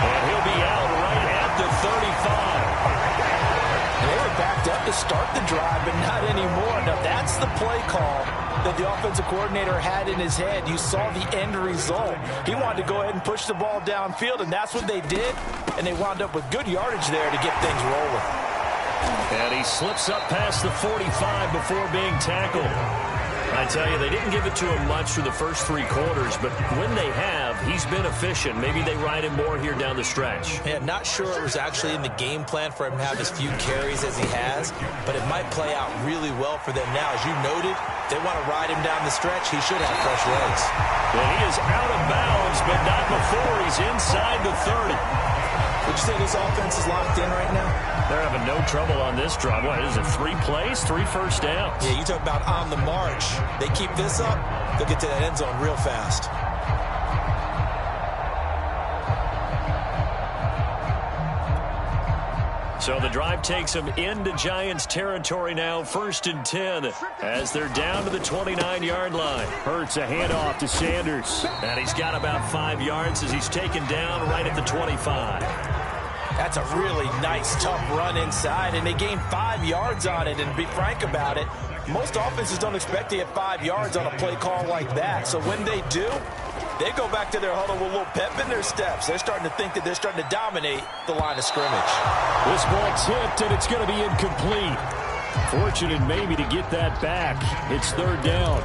And he'll be out right at the 35. They were backed up to start the drive, but not anymore. Now, that's the play call that the offensive coordinator had in his head. You saw the end result. He wanted to go ahead and push the ball downfield, and that's what they did. And they wound up with good yardage there to get things rolling. And he slips up past the 45 before being tackled. I tell you, they didn't give it to him much through the first 3 quarters, but when they have, he's been efficient. Maybe they ride him more here down the stretch. Yeah, not sure it was actually in the game plan for him to have as few carries as he has, but it might play out really well for them now. As you noted, they want to ride him down the stretch. He should have fresh legs. Well, he is out of bounds, but not before he's inside the 30. Would you say this offense is locked in right now? They're having no trouble on this drive. What is it, 3 plays, 3 first downs? Yeah, you talk about on the march. They keep this up, they'll get to that end zone real fast. So the drive takes them into Giants territory now, 1st and 10, as they're down to the 29-yard line. Hurts a handoff to Sanders. And he's got about 5 yards as he's taken down right at the 25. That's a really nice, tough run inside, and they gained 5 yards on it. And to be frank about it, most offenses don't expect to get 5 yards on a play call like that. So when they do, they go back to their huddle with a little pep in their steps. They're starting to think that they're starting to dominate the line of scrimmage. This ball tipped, and it's going to be incomplete. Fortunate maybe to get that back. It's 3rd down.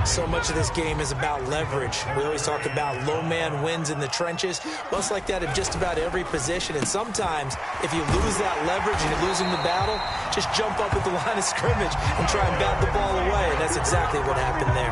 So much of this game is about leverage. We always talk about low man wins in the trenches. Well, it's like that in just about every position. And sometimes, if you lose that leverage and you're losing the battle, just jump up at the line of scrimmage and try and bat the ball away. And that's exactly what happened there.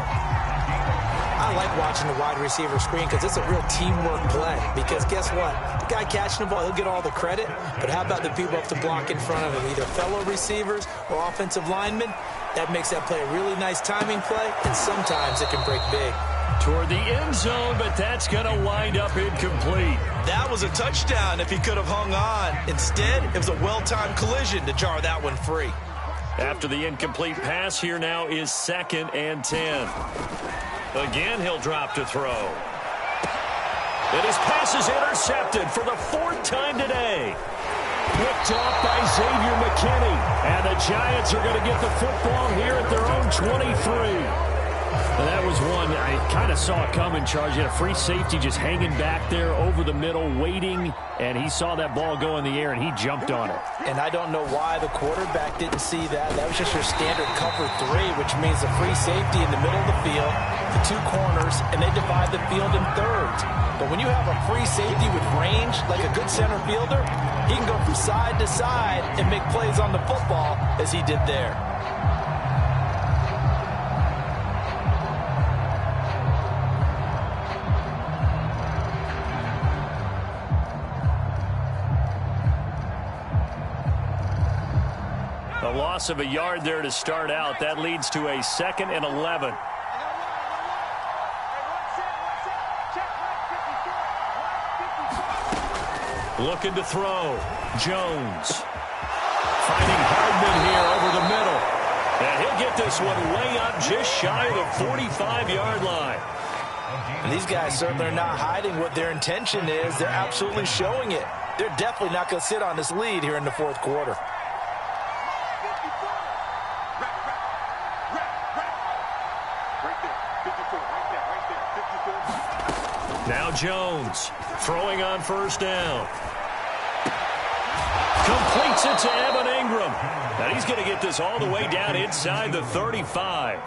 I like watching the wide receiver screen because it's a real teamwork play. Because guess what? The guy catching the ball, he'll get all the credit. But how about the people up to block in front of him, either fellow receivers or offensive linemen? That makes that play a really nice timing play, and sometimes it can break big. Toward the end zone, but that's going to wind up incomplete. That was a touchdown if he could have hung on. Instead, it was a well-timed collision to jar that one free. After the incomplete pass, here now is 2nd and 10. Again, he'll drop to throw. And his pass is intercepted for the 4th time today. Picked off by Xavier McKinney. And the Giants are going to get the football here at their own 23. And that was one I kind of saw it coming, Charles. You had a free safety just hanging back there over the middle, waiting, and he saw that ball go in the air, and he jumped on it. And I don't know why the quarterback didn't see that. That was just your standard cover 3, which means a free safety in the middle of the field, the 2 corners, and they divide the field in thirds. But when you have a free safety with range, like a good center fielder, he can go from side to side and make plays on the football as he did there. A loss of a yard there to start out. That leads to a 2nd and 11. Looking to throw. Jones. Finding Hardman here over the middle. And he'll get this one way up just shy of the 45-yard line. And these guys certainly are not hiding what their intention is. They're absolutely showing it. They're definitely not going to sit on this lead here in the 4th quarter. Now Jones throwing on first down. Completes it to Evan Ingram. And he's going to get this all the way down inside the 35.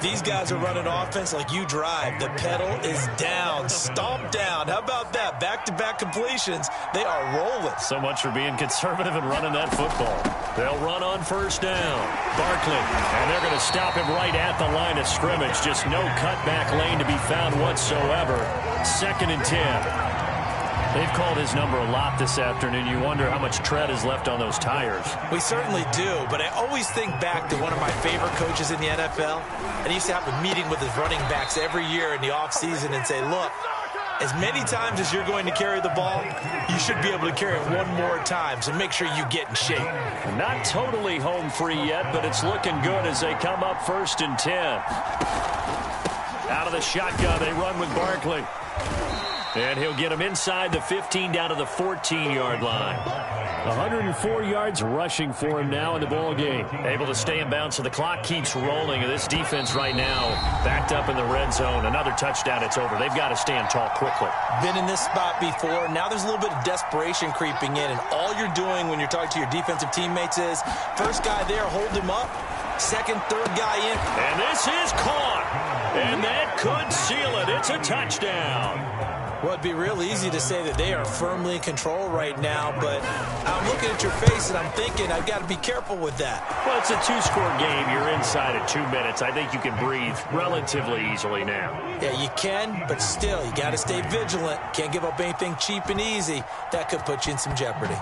These guys are running offense like you drive. The pedal is down, stomped down. How about that? Back-to-back completions. They are rolling. So much for being conservative and running that football. They'll run on first down. Barkley, and they're going to stop him right at the line of scrimmage. Just no cutback lane to be found whatsoever. 2nd and 10. They've called his number a lot this afternoon. You wonder how much tread is left on those tires. We certainly do, but I always think back to one of my favorite coaches in the NFL. And he used to have a meeting with his running backs every year in the offseason and say, look, as many times as you're going to carry the ball, you should be able to carry it one more time, so make sure you get in shape. Not totally home free yet, but it's looking good as they come up 1st and 10. Out of the shotgun, they run with Barkley. And he'll get him inside the 15 down to the 14-yard line. 104 yards rushing for him now in the ball game. Able to stay in bounds, so the clock keeps rolling. And this defense right now backed up in the red zone. Another touchdown, it's over. They've got to stand tall quickly. Been in this spot before. Now there's a little bit of desperation creeping in. And all you're doing when you're talking to your defensive teammates is, first guy there, hold him up. Second, third guy in. And this is caught. And that could seal it. It's a touchdown. Well, it'd be real easy to say that they are firmly in control right now, but I'm looking at your face and I'm thinking I've got to be careful with that. Well, it's a 2-score game. You're inside of 2 minutes. I think you can breathe relatively easily now. Yeah, you can, but still, you got to stay vigilant. Can't give up anything cheap and easy. That could put you in some jeopardy.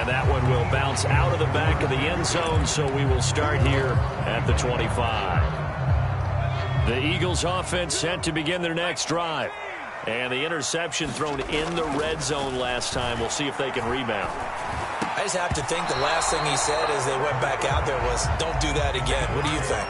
And that one will bounce out of the back of the end zone, so we will start here at the 25. The Eagles offense set to begin their next drive. And the interception thrown in the red zone last time. We'll see if they can rebound. I just have to think the last thing he said as they went back out there was, don't do that again. What do you think?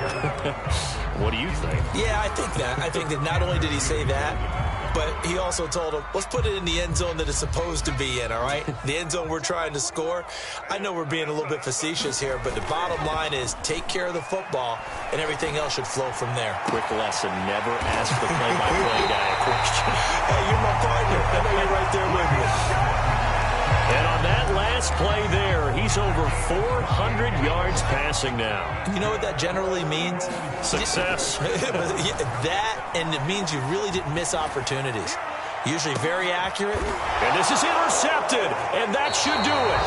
What do you think? Yeah, I think that. I think that not only did he say that, but he also told him, let's put it in the end zone that it's supposed to be in, all right? The end zone we're trying to score. I know we're being a little bit facetious here, but the bottom line is take care of the football, and everything else should flow from there. Quick lesson, never ask the play-by-play guy a question. Hey, you're my partner. I know you're right there with me. And on that last play there, he's over 400 yards passing now. You know what that generally means? Success. That, and it means you really didn't miss opportunities. Usually very accurate. And this is intercepted, and that should do it.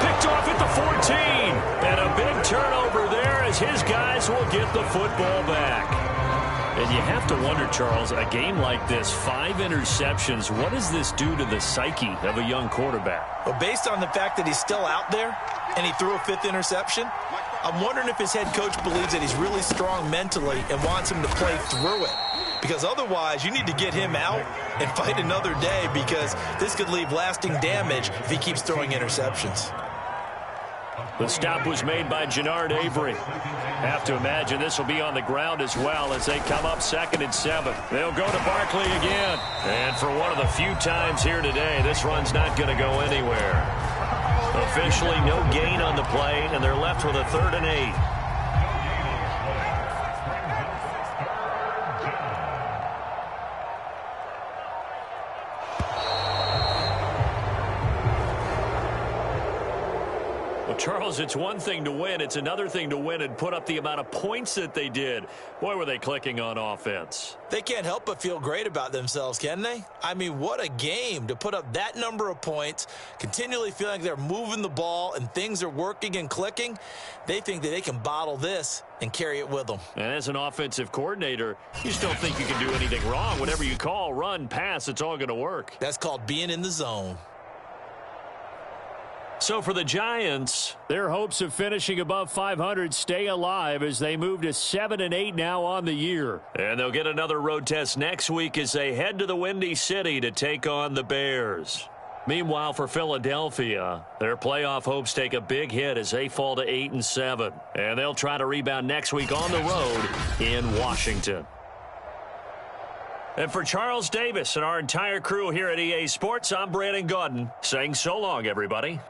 Picked off at the 14. And a big turnover there as his guys will get the football back. And you have to wonder, Charles, a game like this, 5 interceptions, what does this do to the psyche of a young quarterback? Well, based on the fact that he's still out there and he threw a 5th interception, I'm wondering if his head coach believes that he's really strong mentally and wants him to play through it. Because otherwise, you need to get him out and fight another day, because this could leave lasting damage if he keeps throwing interceptions. The stop was made by Jannard Avery. Have to imagine this will be on the ground as well as they come up 2nd and 7. They'll go to Barkley again. And for one of the few times here today, this run's not going to go anywhere. Officially no gain on the play, and they're left with a 3rd and 8. Charles, it's one thing to win. It's another thing to win and put up the amount of points that they did. Boy, were they clicking on offense. They can't help but feel great about themselves, can they? I mean, what a game to put up that number of points, continually feeling like they're moving the ball and things are working and clicking. They think that they can bottle this and carry it with them. And as an offensive coordinator, you just don't think you can do anything wrong. Whatever you call, run, pass, it's all going to work. That's called being in the zone. So for the Giants, their hopes of finishing above 500 stay alive as they move to 7-8 now on the year. And they'll get another road test next week as they head to the Windy City to take on the Bears. Meanwhile, for Philadelphia, their playoff hopes take a big hit as they fall to 8-7. And they'll try to rebound next week on the road in Washington. And for Charles Davis and our entire crew here at EA Sports, I'm Brandon Gaudin saying so long, everybody.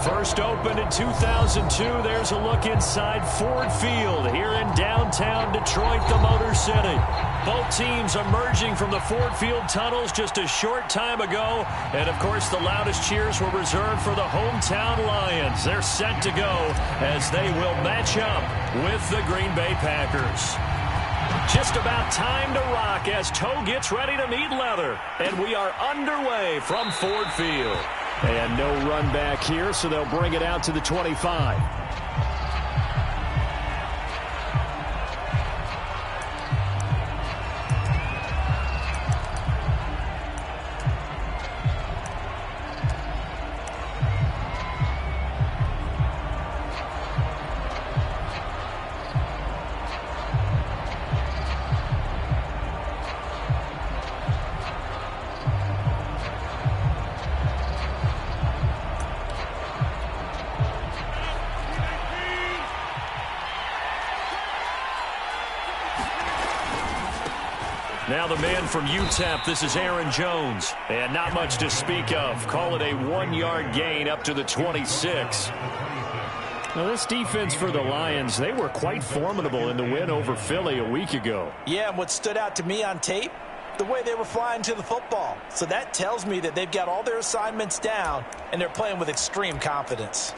First opened in 2002. There's a look inside Ford Field here in downtown Detroit, the Motor City. Both teams emerging from the Ford Field tunnels just a short time ago. And, of course, the loudest cheers were reserved for the hometown Lions. They're set to go as they will match up with the Green Bay Packers. Just about time to rock as toe gets ready to meet leather. And we are underway from Ford Field. And no run back here, so they'll bring it out to the 25. Now the man from UTEP, this is Aaron Jones. And not much to speak of. Call it a 1-yard gain up to the 26. Now this defense for the Lions, they were quite formidable in the win over Philly a week ago. Yeah, and what stood out to me on tape, the way they were flying to the football. So that tells me that they've got all their assignments down, and they're playing with extreme confidence.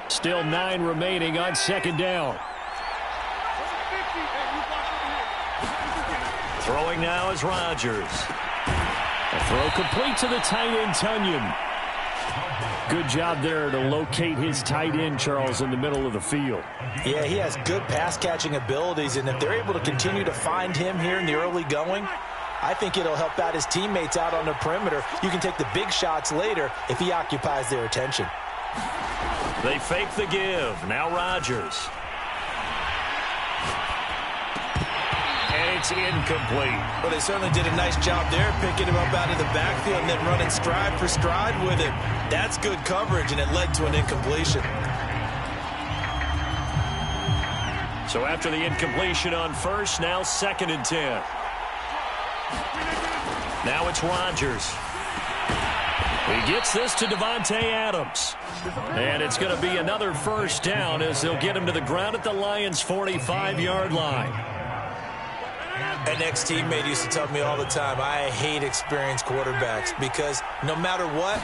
Still 9 remaining on second down. Throwing now is Rodgers. A throw complete to the tight end, Tunyon. Good job there to locate his tight end, Charles, in the middle of the field. Yeah, he has good pass-catching abilities, and if they're able to continue to find him here in the early going, I think it'll help out his teammates out on the perimeter. You can take the big shots later if he occupies their attention. They fake the give. Now Rodgers. And it's incomplete. Well, they certainly did a nice job there, picking him up out of the backfield and then running stride for stride with him. That's good coverage, and it led to an incompletion. So after the incompletion on first, now 2nd and 10. Now it's Rodgers. He gets this to Devontae Adams. And it's going to be another first down as they'll get him to the ground at the Lions' 45-yard line. An ex-teammate used to tell me all the time, I hate experienced quarterbacks because no matter what,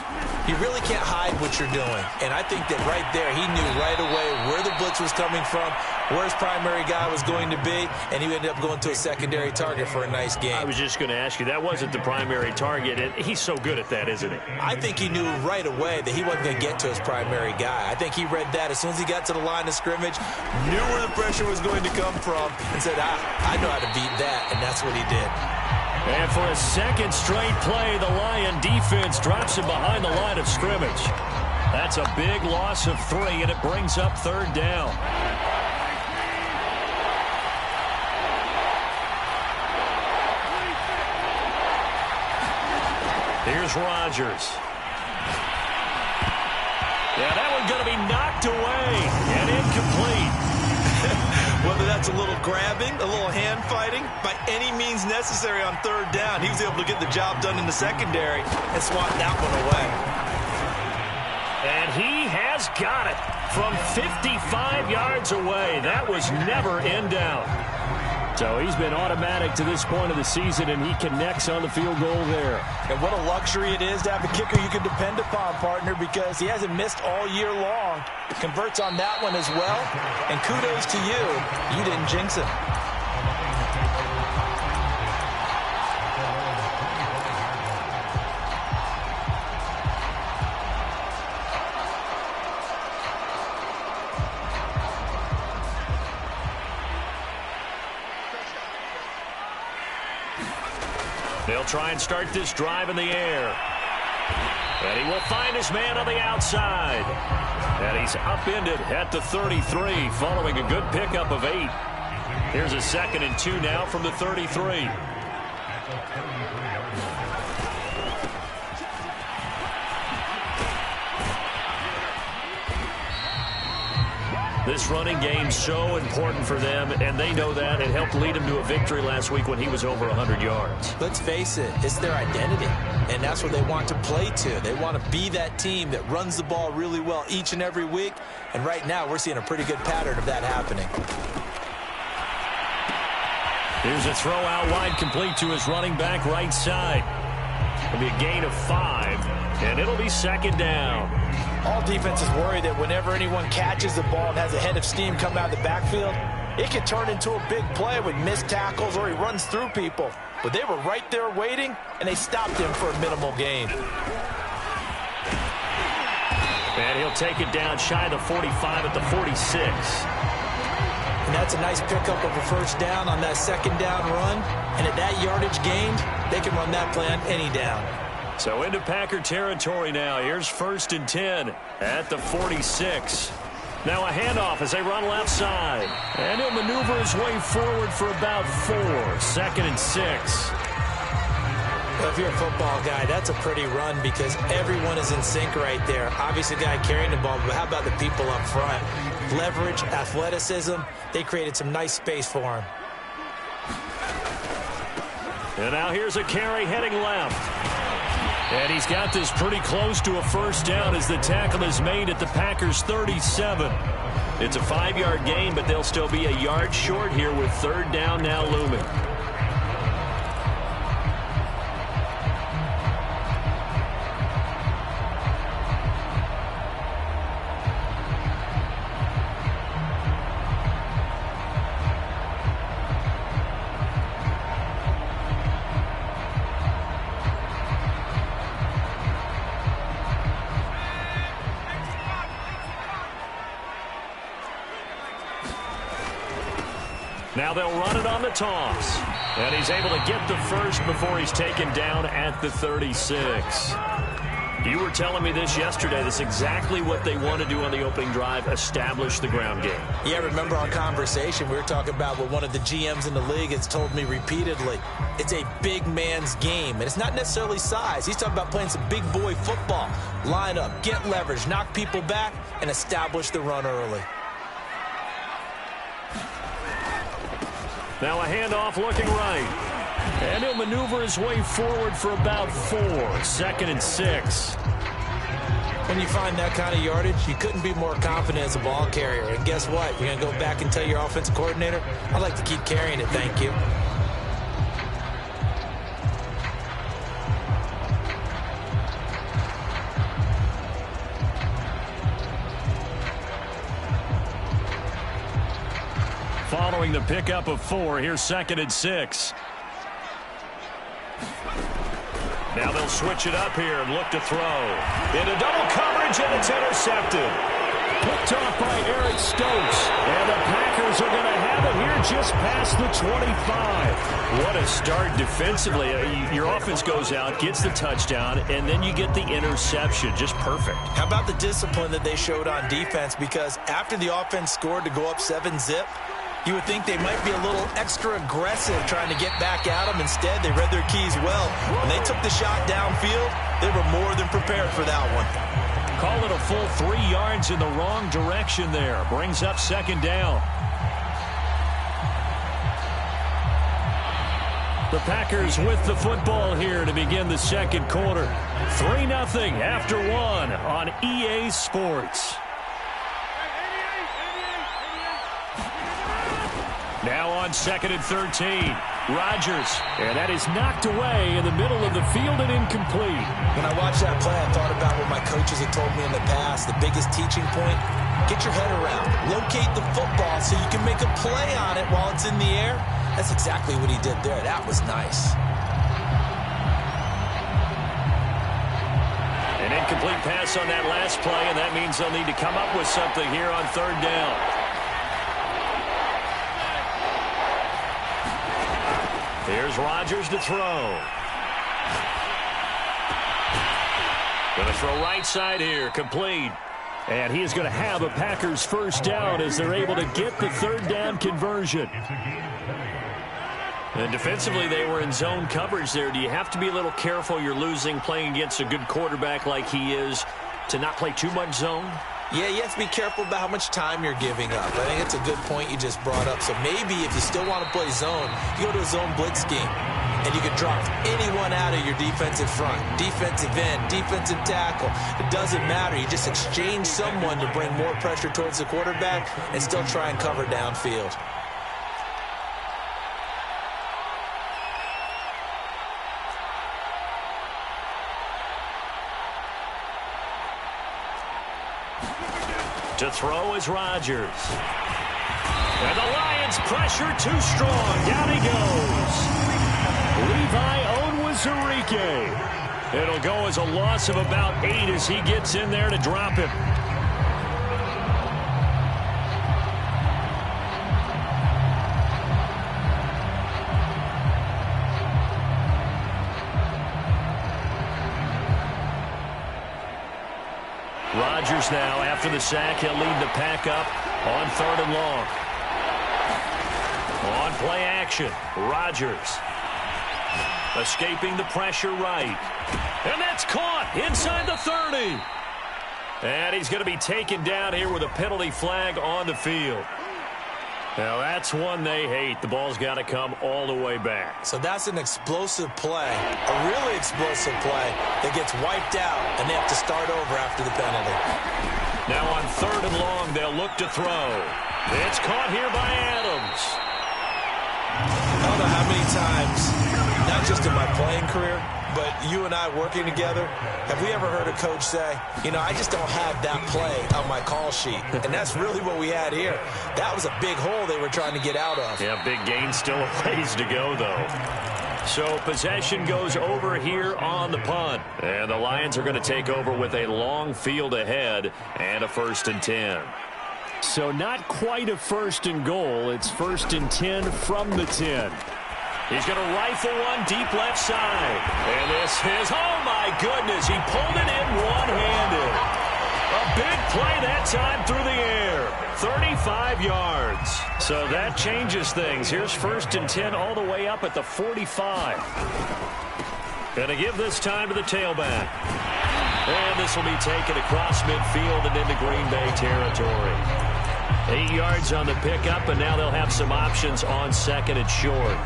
you really can't hide what you're doing. And I think that right there, he knew right away where the blitz was coming from, where his primary guy was going to be, and he ended up going to a secondary target for a nice game. I was just going to ask you, that wasn't the primary target, and he's so good at that, isn't he? I think he knew right away that he wasn't going to get to his primary guy. I think he read that as soon as he got to the line of scrimmage, knew where the pressure was going to come from, and said, I know how to beat that, and that's what he did. And for a second straight play, the Lion defense drops him behind the line of scrimmage. That's a big loss of 3, and it brings up 3rd down. Here's Rodgers. Yeah, that one's going to be knocked away and incomplete. Whether that's a little grabbing, a little hand fighting, by any means necessary on 3rd down, he was able to get the job done in the secondary and swat that one away. And he has got it from 55 yards away. That was never in doubt. So he's been automatic to this point of the season, and he connects on the field goal there. And what a luxury it is to have a kicker you can depend upon, partner, because he hasn't missed all year long. Converts on that one as well. And kudos to you. You didn't jinx him. They'll try and start this drive in the air. And he will find his man on the outside. And he's upended at the 33 following a good pickup of 8. Here's a 2nd and 2 now from the 33. This running game so important for them, and they know that. It helped lead them to a victory last week when he was over 100 yards. Let's face it, it's their identity, and that's what they want to play to. They want to be that team that runs the ball really well each and every week, and right now we're seeing a pretty good pattern of that happening. Here's a throw out wide, complete to his running back right side. It'll be a gain of 5, and it'll be second down. All defenses worry that whenever anyone catches the ball and has a head of steam come out of the backfield, it can turn into a big play with missed tackles or he runs through people. But they were right there waiting, and they stopped him for a minimal gain. And he'll take it down shy of the 45 at the 46. And that's a nice pickup of a first down on that second down run. And at that yardage gained, they can run that play on any down. So into Packer territory now. Here's 1st and 10 at the 46. Now a handoff as they run left side. And he'll maneuver his way forward for about 4. 2nd and 6. Well, if you're a football guy, that's a pretty run because everyone is in sync right there. Obviously, the guy carrying the ball, but how about the people up front? Leverage, athleticism, they created some nice space for him. And now here's a carry heading left. And he's got this pretty close to a first down as the tackle is made at the Packers' 37. It's a 5-yard gain, but they'll still be a yard short here with 3rd down now looming. Now they'll run it on the toss. And he's able to get the first before he's taken down at the 36. You were telling me this yesterday. This is exactly what they want to do on the opening drive, establish the ground game. Yeah, remember our conversation? We were talking about what one of the GMs in the league has told me repeatedly. It's a big man's game, and it's not necessarily size. He's talking about playing some big boy football. Line up, get leverage, knock people back, and establish the run early. Now a handoff looking right. And he'll maneuver his way forward for about 4. 2nd and 6. When you find that kind of yardage, you couldn't be more confident as a ball carrier. And guess what? You're going to go back and tell your offensive coordinator, I'd like to keep carrying it, thank you. Following the pickup of 4, here's 2nd and 6. Now they'll switch it up here and look to throw. Into double coverage, and it's intercepted. Picked off by Eric Stokes. And the Packers are going to have it here just past the 25. What a start defensively. Your offense goes out, gets the touchdown, and then you get the interception. Just perfect. How about the discipline that they showed on defense? Because after the offense scored to go up 7-zip, you would think they might be a little extra aggressive trying to get back at them. Instead, they read their keys well. When they took the shot downfield, they were more than prepared for that one. Call it a full 3 yards in the wrong direction there. Brings up 2nd down. The Packers with the football here to begin the 2nd quarter. 3-0 after 1 on EA Sports. Now on 2nd and 13. Rodgers. And that is knocked away in the middle of the field and incomplete. When I watched that play, I thought about what my coaches had told me in the past. The biggest teaching point, get your head around. Locate the football so you can make a play on it while it's in the air. That's exactly what he did there. That was nice. An incomplete pass on that last play, and that means they'll need to come up with something here on 3rd down. Here's Rodgers to throw. Going to throw right side here, complete. And he is going to have a Packers first down as they're able to get the 3rd down conversion. And defensively, they were in zone coverage there. Do you have to be a little careful? You're losing playing against a good quarterback like he is to not play too much zone? Yeah, you have to be careful about how much time you're giving up. I think it's a good point you just brought up. So maybe if you still want to play zone, you go to a zone blitz scheme. And you can drop anyone out of your defensive front. Defensive end, defensive tackle. It doesn't matter. You just exchange someone to bring more pressure towards the quarterback and still try and cover downfield. To throw is Rodgers. And the Lions pressure too strong. Down he goes. Levi Onwuzurike. It'll go as a loss of about 8 as he gets in there to drop him. Rodgers now, after the sack, he'll lead the pack up on 3rd and long. On play action, Rodgers. Escaping the pressure right. And that's caught inside the 30. And he's going to be taken down here with a penalty flag on the field. Now that's one they hate. The ball's got to come all the way back. So that's an explosive play, a really explosive play that gets wiped out, and they have to start over after the penalty. Now on 3rd and long, they'll look to throw. It's caught here by Adams. I don't know how many times, not just in my playing career, but you and I working together, have we ever heard a coach say, you know, I just don't have that play on my call sheet? And that's really what we had here. That was a big hole they were trying to get out of. Yeah, big gain, still a ways to go, though. So possession goes over here on the punt. And the Lions are going to take over with a long field ahead and a 1st and 10. So not quite a 1st and goal. It's 1st and 10 from the 10. He's going to rifle one deep left side. And this is, oh my goodness, he pulled it in one-handed. A big play that time through the air. 35 yards. So that changes things. Here's 1st and 10 all the way up at the 45. Going to give this time to the tailback. And this will be taken across midfield and into Green Bay territory. 8 yards on the pickup, and now they'll have some options on 2nd and short.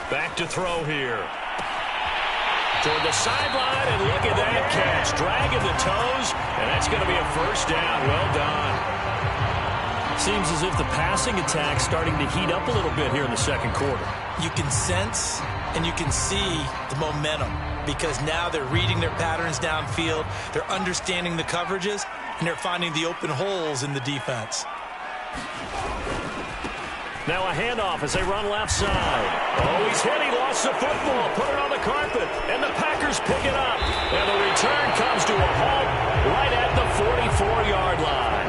Back to throw here. Toward the sideline, and look at that catch. Dragging the toes, and that's going to be a 1st down. Well done. Seems as if the passing attack's starting to heat up a little bit here in the 2nd quarter. You can sense and you can see the momentum because now they're reading their patterns downfield, they're understanding the coverages, and they're finding the open holes in the defense. Now a handoff as they run left side. Oh, he's hit. He lost the football. Put it on the carpet. And the Packers pick it up. And the return comes to a halt right at the 44-yard line.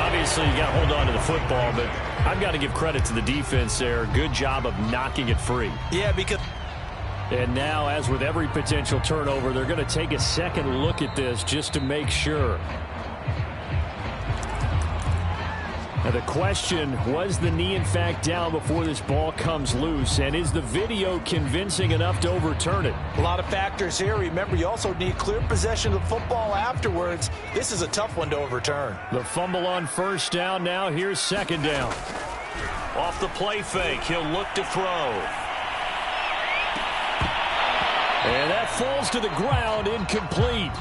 Obviously, you got to hold on to the football, but I've got to give credit to the defense there. Good job of knocking it free. Yeah, because... And now, as with every potential turnover, they're going to take a second look at this just to make sure. Now the question, was the knee in fact down before this ball comes loose? And is the video convincing enough to overturn it? A lot of factors here. Remember, you also need clear possession of the football afterwards. This is a tough one to overturn. The fumble on 1st down. Now here's 2nd down. Off the play fake, he'll look to throw. And that falls to the ground, incomplete.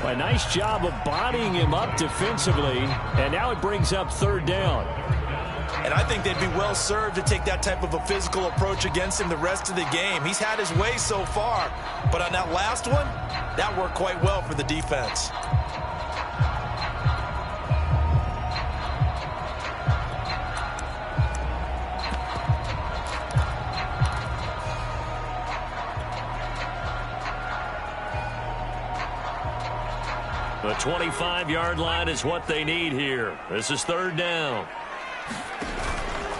A nice job of bodying him up defensively, and now it brings up 3rd down. And I think they'd be well served to take that type of a physical approach against him the rest of the game. He's had his way so far, but on that last one, that worked quite well for the defense. The 25-yard line is what they need here. This is 3rd down.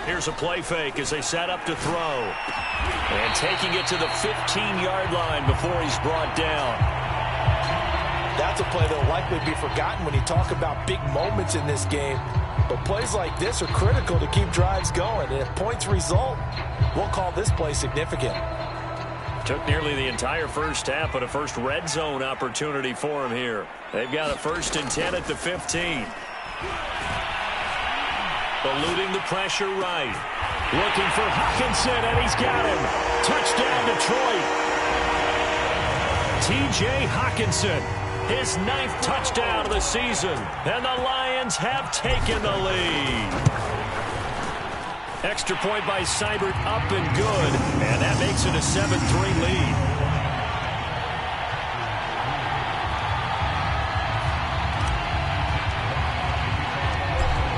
Here's a play fake as they set up to throw. And taking it to the 15-yard line before he's brought down. That's a play that will likely be forgotten when you talk about big moments in this game. But plays like this are critical to keep drives going. And if points result, we'll call this play significant. Took nearly the entire first half, but a first red zone opportunity for him here. They've got a 1st and 10 at the 15. Eluding the pressure right. Looking for Hockenson, and he's got him. Touchdown, Detroit. T.J. Hockenson, his 9th touchdown of the season, and the Lions have taken the lead. Extra point by Seibert, up and good, and that makes it a 7-3 lead.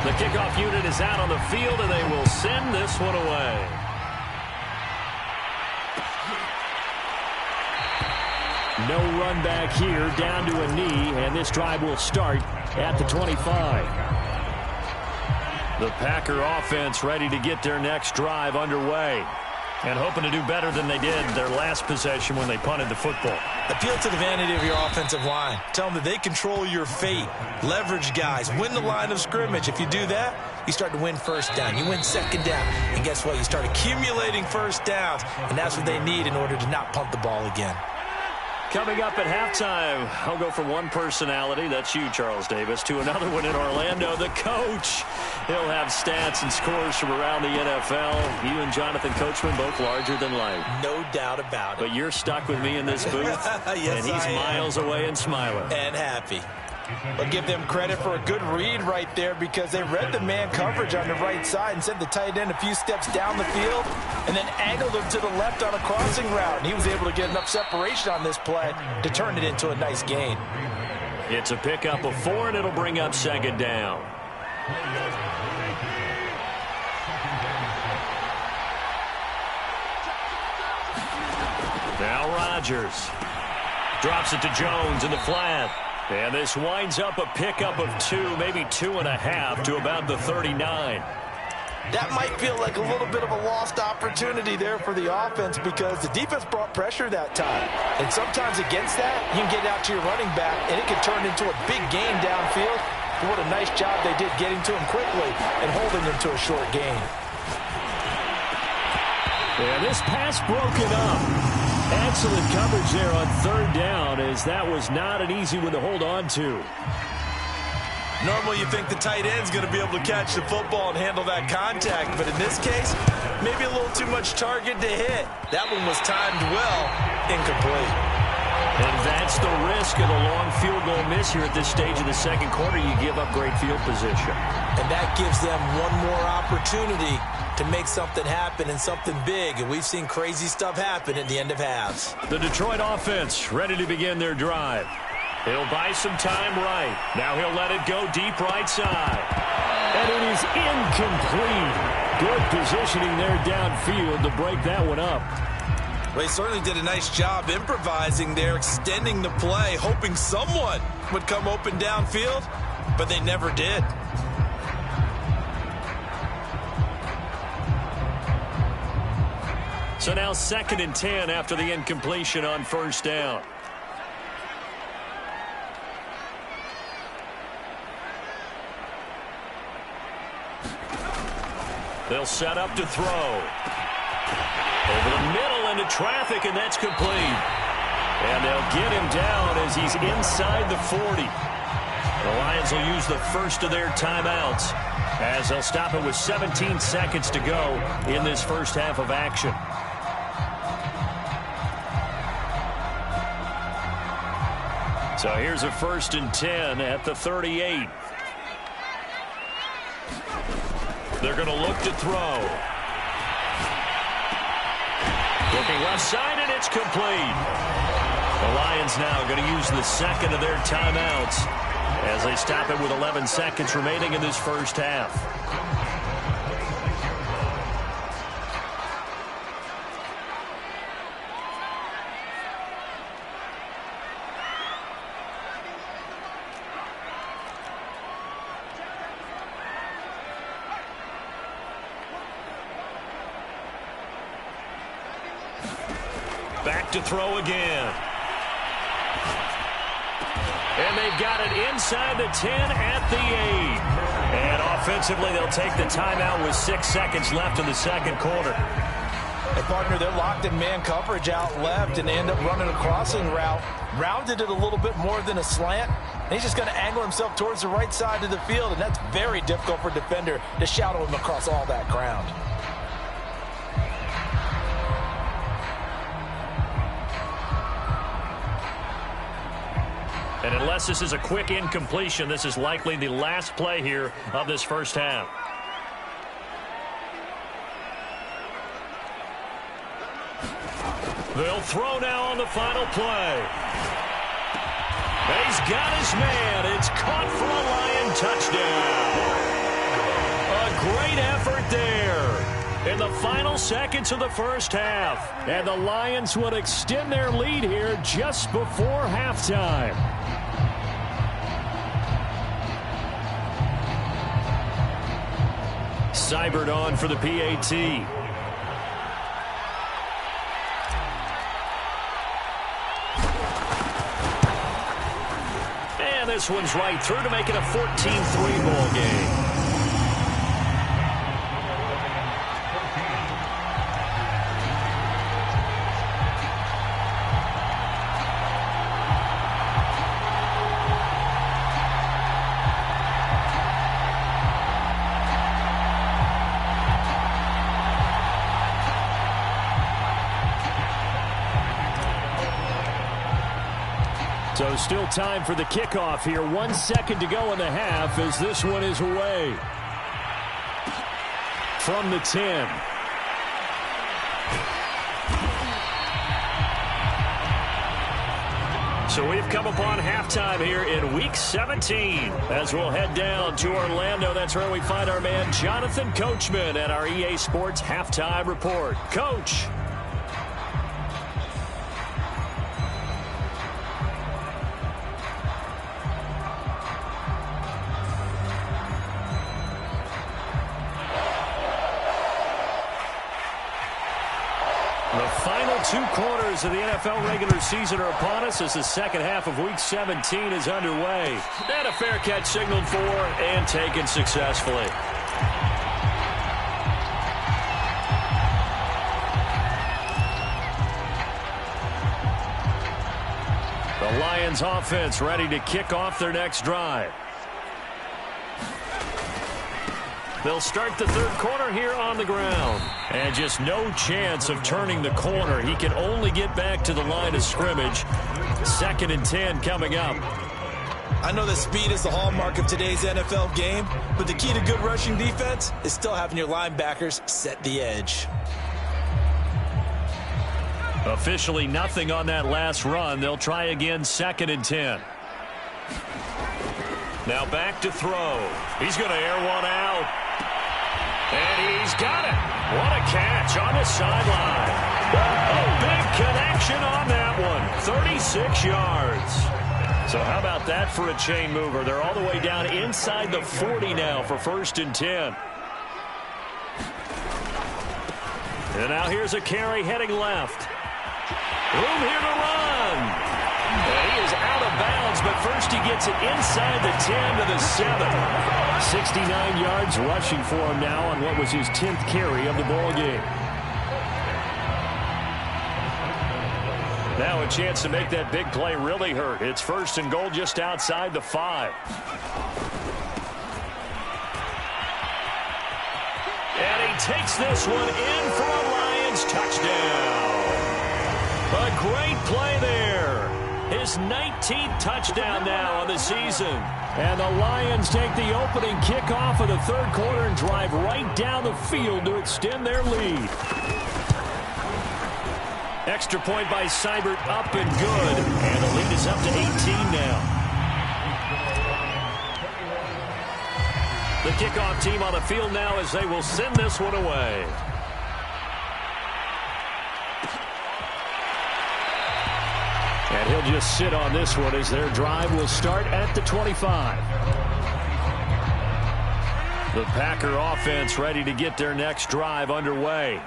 The kickoff unit is out on the field, and they will send this one away. No run back here, down to a knee, and this drive will start at the 25. The Packer offense ready to get their next drive underway, and hoping to do better than they did their last possession when they punted the football. Appeal to the vanity of your offensive line. Tell them that they control your fate. Leverage guys. Win the line of scrimmage. If you do that, you start to win first down. You win 2nd down. And guess what? You start accumulating first downs, and that's what they need in order to not punt the ball again. Coming up at halftime, I'll go from one personality, that's you, Charles Davis, to another one in Orlando, the coach. He'll have stats and scores from around the NFL. You and Jonathan Coachman, both larger than life. No doubt about it. But you're stuck with me in this booth, yes, and he's miles away and smiling. And happy. But give them credit for a good read right there, because they read the man coverage on the right side and sent the tight end a few steps down the field and then angled him to the left on a crossing route. And he was able to get enough separation on this play to turn it into a nice gain. It's a pickup of 4, and it'll bring up 2nd down. Now Rodgers drops it to Jones in the flat. And this winds up a pickup of 2, maybe 2.5 to about the 39. That might feel like a little bit of a lost opportunity there for the offense, because the defense brought pressure that time. And sometimes against that, you can get out to your running back, and it can turn into a big gain downfield. But what a nice job they did getting to him quickly and holding him to a short gain. And this pass broken up. Excellent coverage there on 3rd down, as that was not an easy one to hold on to. Normally you think the tight end's going to be able to catch the football and handle that contact, but in this case, maybe a little too much target to hit. That one was timed well, incomplete. And that's the risk of the long field goal miss here at this stage of the 2nd quarter. You give up great field position. And that gives them one more opportunity to make something happen, and something big. And we've seen crazy stuff happen at the end of halves. The Detroit offense ready to begin their drive. He'll buy some time right. Now he'll let it go deep right side. And it is incomplete. Good positioning there downfield to break that one up. Well, he certainly did a nice job improvising there, extending the play, hoping someone would come open downfield, but they never did. So now 2nd and 10 after the incompletion on 1st down. They'll set up to throw. Over the middle into traffic, and that's complete. And they'll get him down as he's inside the 40. The Lions will use the first of their timeouts, as they'll stop it with 17 seconds to go in this first half of action. So here's a 1st and 10 at the 38. They're going to look to throw. Looking left side, and it's complete. The Lions now going to use the 2nd of their timeouts as they stop it with 11 seconds remaining in this first half. Back to throw again. And they've got it inside the 10 at the 8. And offensively, they'll take the timeout with 6 seconds left in the second quarter. Hey, partner, they're locked in man coverage out left, and they end up running a crossing route. Rounded it a little bit more than a slant. And he's just going to angle himself towards the right side of the field, and that's very difficult for a defender to shadow him across all that ground. And unless this is a quick incompletion, this is likely the last play here of this first half. They'll throw now on the final play. He's got his man. It's caught for a Lion touchdown. A great effort there in the final seconds of the first half. And the Lions would extend their lead here just before halftime. Seibert on for the PAT. And this one's right through to make it a 14-3 ball game. So still time for the kickoff here. 1 second to go in the half as this one is away. From the 10. So we've come upon halftime here in Week 17. As we'll head down to Orlando, that's where we find our man Jonathan Coachman at our EA Sports Halftime Report. Coach. The final 2 quarters of the NFL regular season are upon us as the second half of Week 17 is underway. And a fair catch signaled for and taken successfully. The Lions offense ready to kick off their next drive. They'll start the third quarter here on the ground. And just no chance of turning the corner. He can only get back to the line of scrimmage. 2nd and 10 coming up. I know that speed is the hallmark of today's NFL game, but the key to good rushing defense is still having your linebackers set the edge. Officially nothing on that last run. They'll try again 2nd and 10. Now back to throw. He's going to air one out. And he's got it. What a catch on the sideline. A big connection on that one. 36 yards. So how about that for a chain mover? They're all the way down inside the 40 now for 1st and 10. And now here's a carry heading left. Room here to run. And he is out of bounds, but first he gets it inside the 10 to the 7. 69 yards rushing for him now on what was his 10th carry of the ball game. Now a chance to make that big play really hurt. It's 1st and goal just outside the 5. And he takes this one in for a Lions touchdown. A great play there. His 19th touchdown now on the season. And the Lions take the opening kickoff of the third quarter and drive right down the field to extend their lead. Extra point by Seibert up and good. And the lead is up to 18 now. The kickoff team on the field now as they will send this one away. And he'll just sit on this one as their drive will start at the 25. The Packer offense ready to get their next drive underway.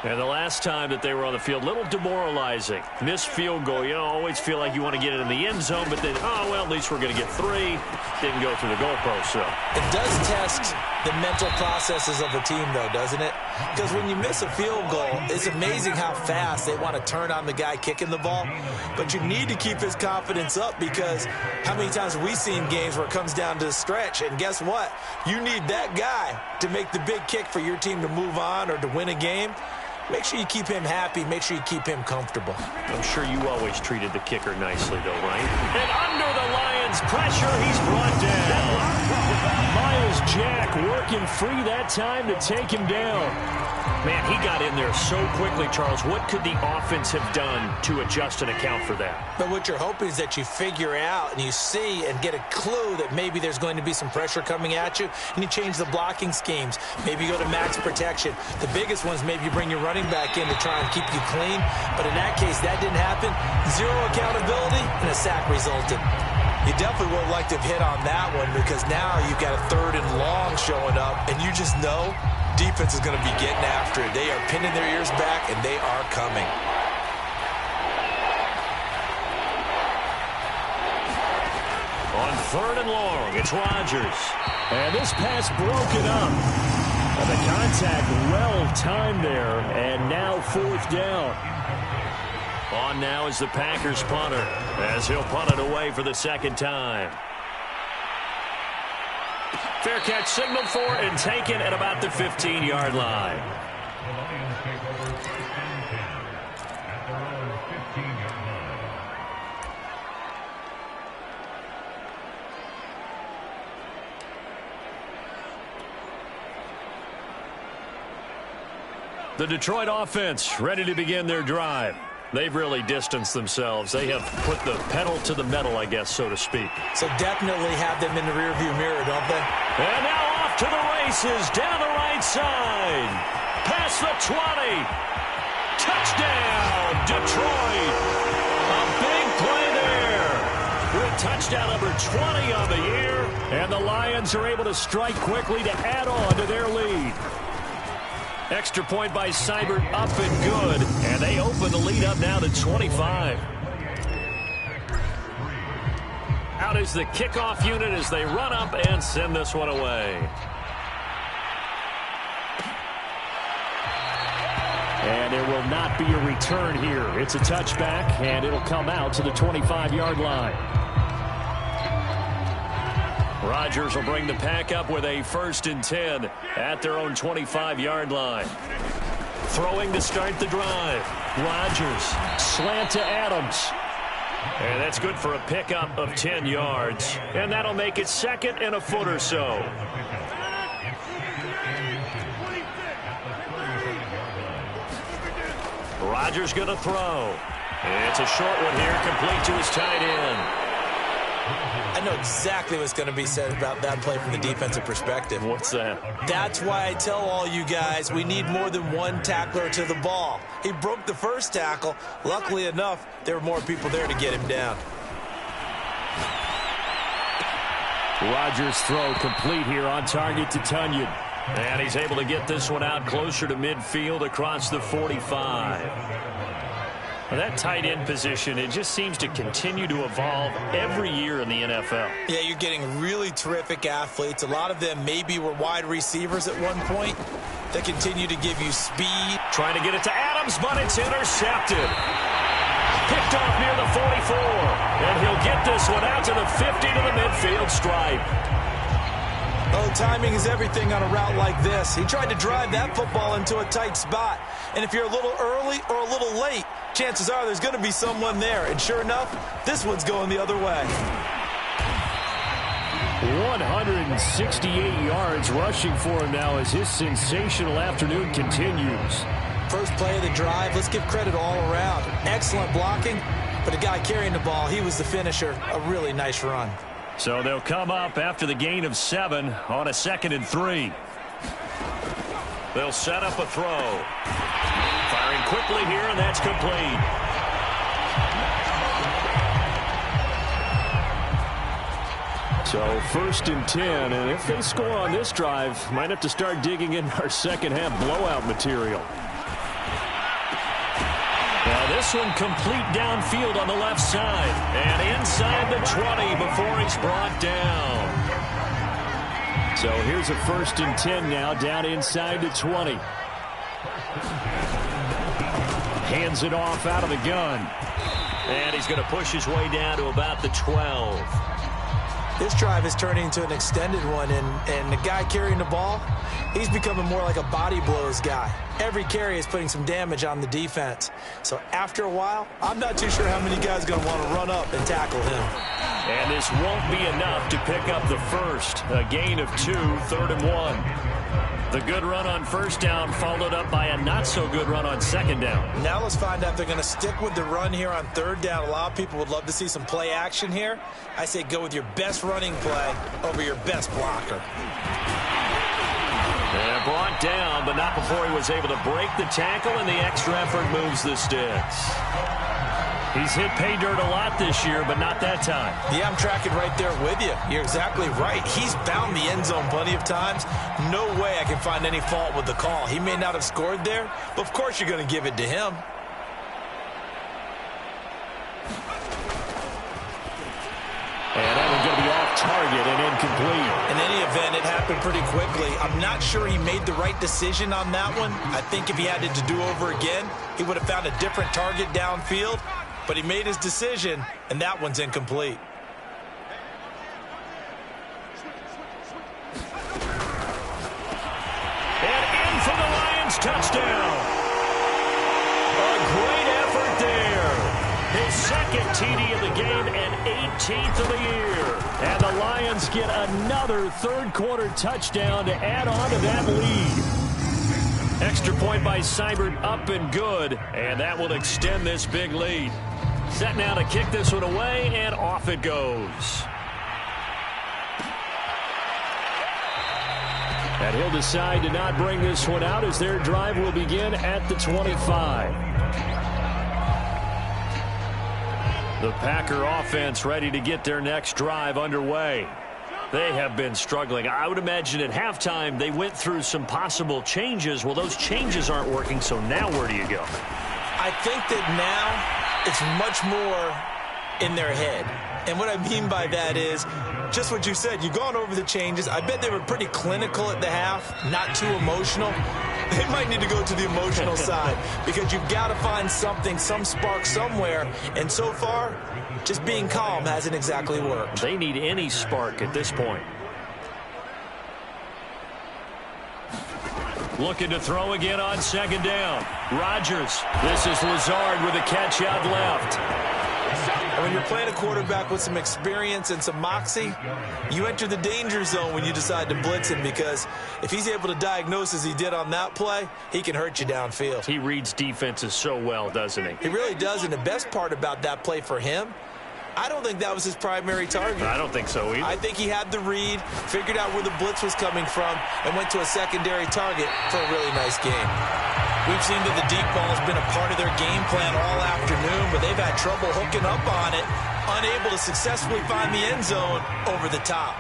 And the last time that they were on the field, a little demoralizing. Missed field goal. You always feel like you want to get it in the end zone, but then, oh, well, at least we're going to get 3. Didn't go through the goalpost, so. It does test the mental processes of a team, though, doesn't it? Because when you miss a field goal, it's amazing how fast they want to turn on the guy kicking the ball. But you need to keep his confidence up, because how many times have we seen games where it comes down to the stretch, and guess what? You need that guy to make the big kick for your team to move on or to win a game. Make sure you keep him happy. Make sure you keep him comfortable. I'm sure you always treated the kicker nicely, though, right? And under the Lions' pressure, he's brought down. Miles Jack working free that time to take him down. Man, he got in there so quickly, Charles. What could the offense have done to adjust and account for that? But what you're hoping is that you figure out and you see and get a clue that maybe there's going to be some pressure coming at you, and you change the blocking schemes. Maybe you go to max protection. The biggest ones, maybe you bring your running back in to try and keep you clean. But in that case, that didn't happen. 0 accountability, and a sack resulted. You definitely would like to have hit on that one, because now you've got a 3rd and long showing up, and you just know defense is going to be getting after it. They are pinning their ears back, and they are coming. On 3rd and long, it's Rodgers. And this pass broken up. And the contact well timed there, and now 4th down. On now is the Packers punter, as he'll punt it away for the 2nd time. Fair catch signaled for and taken at about the 15-yard line. The Detroit offense ready to begin their drive. They've really distanced themselves. They have put the pedal to the metal, I guess, so to speak. So definitely have them in the rearview mirror, don't they? And now off to the races, down the right side. Past the 20. Touchdown, Detroit. A big play there. With touchdown number 20 on the year. And the Lions are able to strike quickly to add on to their lead. Extra point by Seibert, up and good. And they open the lead up now to 25. Out is the kickoff unit as they run up and send this one away. And there will not be a return here. It's a touchback, and it'll come out to the 25-yard line. Rodgers will bring the pack up with a 1st and 10 at their own 25-yard line. Throwing to start the drive. Rodgers, slant to Adams. And that's good for a pickup of 10 yards. And that'll make it 2nd and a foot or so. Rodgers going to throw. It's a short one here, complete to his tight end. I know exactly what's going to be said about that play from the defensive perspective. What's that? That's why I tell all you guys we need more than one tackler to the ball. He broke the first tackle. Luckily enough, there were more people there to get him down. Rodgers' throw complete here on target to Tunyon. And he's able to get this one out closer to midfield across the 45. Well, that tight end position, it just seems to continue to evolve every year in the NFL. Yeah, you're getting really terrific athletes. A lot of them maybe were wide receivers at one point. They continue to give you speed. Trying to get it to Adams, but it's intercepted. Picked off near the 44. And he'll get this one out to the 50 to the midfield stripe. Oh, timing is everything on a route like this. He tried to drive that football into a tight spot. And if you're a little early or a little late, chances are there's going to be someone there. And sure enough, this one's going the other way. 168 yards rushing for him now as his sensational afternoon continues. First play of the drive, let's give credit all around. Excellent blocking, but the guy carrying the ball, he was the finisher. A really nice run. So they'll come up after the gain of 7 on a 2nd and 3. They'll set up a throw. Firing quickly here, and that's complete. So 1st and 10, and if they score on this drive, might have to start digging in our second half blowout material. this one complete downfield on the left side. And inside the 20 before he's brought down. So here's a 1st and 10 now, down inside the 20. Hands it off out of the gun. And he's going to push his way down to about the 12. This drive is turning into an extended one, and the guy carrying the ball, he's becoming more like a body blows guy. Every carry is putting some damage on the defense. So after a while, I'm not too sure how many guys are going to want to run up and tackle him. And this won't be enough to pick up the first. A gain of 2, 3rd and 1. The good run on 1st down followed up by a not-so-good run on 2nd down. Now let's find out if they're going to stick with the run here on 3rd down. A lot of people would love to see some play action here. I say go with your best running play over your best blocker. And brought down, but not before he was able to break the tackle, and the extra effort moves the sticks. He's hit pay dirt a lot this year, but not that time. Yeah, I'm tracking right there with you. You're exactly right. He's found the end zone plenty of times. No way I can find any fault with the call. He may not have scored there, but of course you're going to give it to him. And that one's going to be off target and incomplete. In any event, it happened pretty quickly. I'm not sure he made the right decision on that one. I think if he had it to do over again, he would have found a different target downfield. But he made his decision, and that one's incomplete. And in for the Lions touchdown. A great effort there. His 2nd TD of the game and 18th of the year. And the Lions get another 3rd quarter touchdown to add on to that lead. Extra point by Seibert, up and good. And that will extend this big lead. Set now to kick this one away, and off it goes. And he'll decide to not bring this one out as their drive will begin at the 25. The Packer offense ready to get their next drive underway. They have been struggling. I would imagine at halftime they went through some possible changes. Well, those changes aren't working, so now where do you go? I think that now it's much more in their head. And what I mean by that is just what you said. You've gone over the changes. I bet they were pretty clinical at the half, not too emotional. They might need to go to the emotional side because you've got to find something, some spark somewhere. And so far, just being calm hasn't exactly worked. They need any spark at this point. Looking to throw again on 2nd down. Rodgers. This is Lazard with a catch out left. And when you're playing a quarterback with some experience and some moxie, you enter the danger zone when you decide to blitz him, because if he's able to diagnose as he did on that play, he can hurt you downfield. He reads defenses so well, doesn't he? He really does, and the best part about that play for him, I don't think that was his primary target. I don't think so either. I think he had the read, figured out where the blitz was coming from, and went to a secondary target for a really nice game. We've seen that the deep ball has been a part of their game plan all afternoon, but they've had trouble hooking up on it, unable to successfully find the end zone over the top.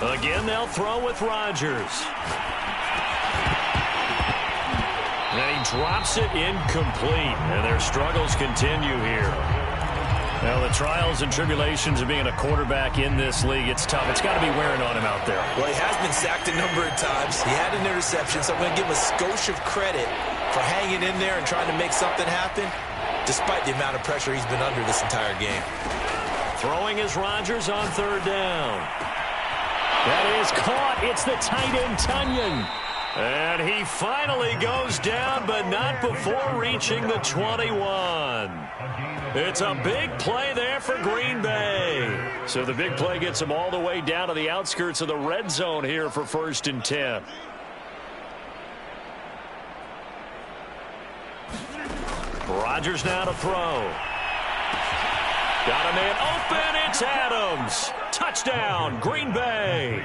Again, they'll throw with Rodgers. And he drops it incomplete, and their struggles continue here. Now, the trials and tribulations of being a quarterback in this league, it's tough. It's got to be wearing on him out there. Well, he has been sacked a number of times. He had an interception, so I'm going to give him a skosh of credit for hanging in there and trying to make something happen, despite the amount of pressure he's been under this entire game. Throwing is Rodgers on 3rd down. That is caught. It's the tight end, Tunyon. And he finally goes down, but not before reaching the 21. It's a big play there for Green Bay. So the big play gets him all the way down to the outskirts of the red zone here for 1st and 10. Rodgers now to throw. Got a man open. It's Adams. Touchdown, Green Bay.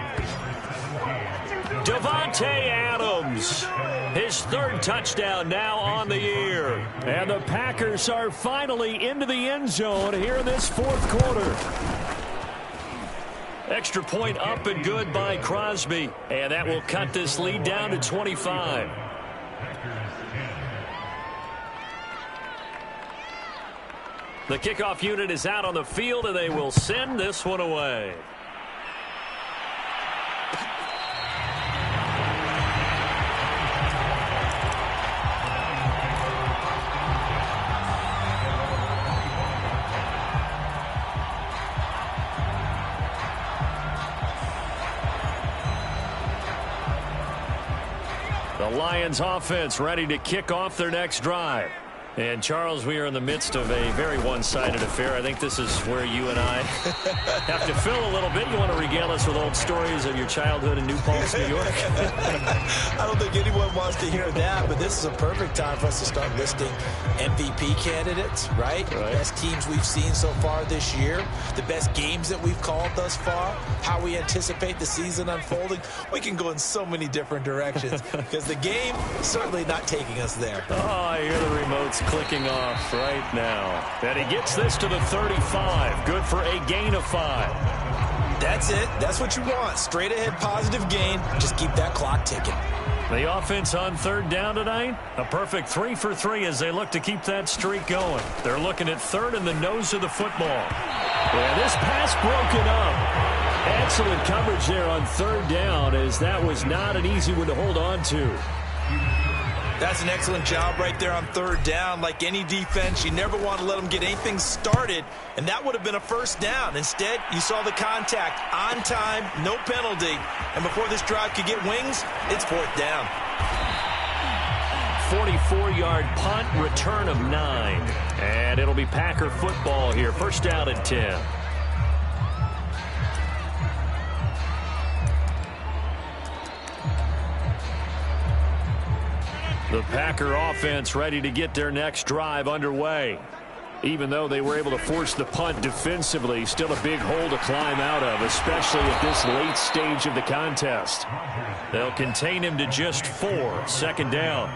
Davante Adams, his 3rd touchdown now on the year. And the Packers are finally into the end zone here in this 4th quarter. Extra point up and good by Crosby. And that will cut this lead down to 25. The kickoff unit is out on the field, and they will send this one away. The Lions offense ready to kick off their next drive. And, Charles, we are in the midst of a very one-sided affair. I think this is where you and I have to fill a little bit. You want to regale us with old stories of your childhood in New Paltz, New York? I don't think anyone wants to hear that, but this is a perfect time for us to start listing MVP candidates, right? Best teams we've seen so far this year, the best games that we've called thus far, how we anticipate the season unfolding. We can go in so many different directions because the game is certainly not taking us there. Oh, I hear the remotes clicking off right now. And he gets this to the 35. Good for a gain of 5. That's it. That's what you want. Straight ahead positive gain. Just keep that clock ticking. The offense on third down tonight, a perfect 3 for 3 as they look to keep that streak going. They're looking at third in the nose of the football. And this pass broken up. Excellent coverage there on third down, as that was not an easy one to hold on to. That's an excellent job right there on third down. Like any defense, you never want to let them get anything started, and that would have been a first down. Instead, you saw the contact on time, no penalty, and before this drive could get wings, it's fourth down. 44-yard punt, return of 9. And it'll be Packer football here. First down and 10. The Packer offense ready to get their next drive underway. Even though they were able to force the punt defensively, still a big hole to climb out of, especially at this late stage of the contest. They'll contain him to just 4. Second down.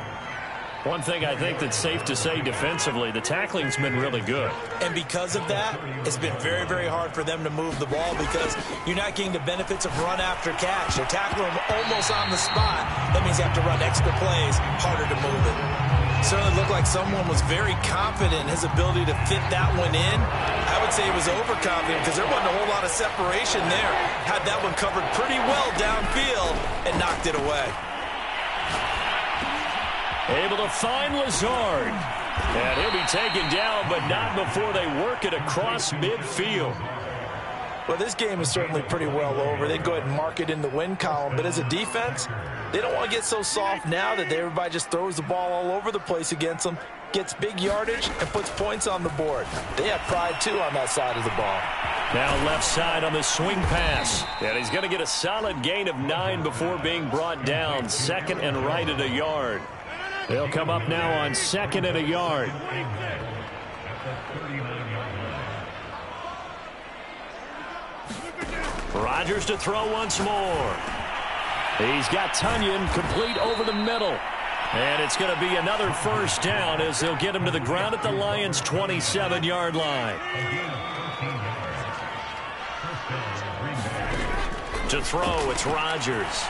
One thing I think that's safe to say defensively, the tackling's been really good. And because of that, it's been very, very hard for them to move the ball because you're not getting the benefits of run after catch. They're tackling them almost on the spot. That means you have to run extra plays, harder to move it. Certainly looked like someone was very confident in his ability to fit that one in. I would say he was overconfident because there wasn't a whole lot of separation there. Had that one covered pretty well downfield and knocked it away. Able to find Lazard. And he'll be taken down, but not before they work it across midfield. Well, this game is certainly pretty well over. They'd go ahead and mark it in the win column. But as a defense, they don't want to get so soft now that everybody just throws the ball all over the place against them, gets big yardage, and puts points on the board. They have pride, too, on that side of the ball. Now left side on the swing pass. And he's going to get a solid gain of 9 before being brought down. Second and right at a yard. They'll come up now on second and a yard. Rodgers to throw once more. He's got Tunyon complete over the middle. And it's going to be another first down as they'll get him to the ground at the Lions' 27-yard line. To throw, it's Rodgers.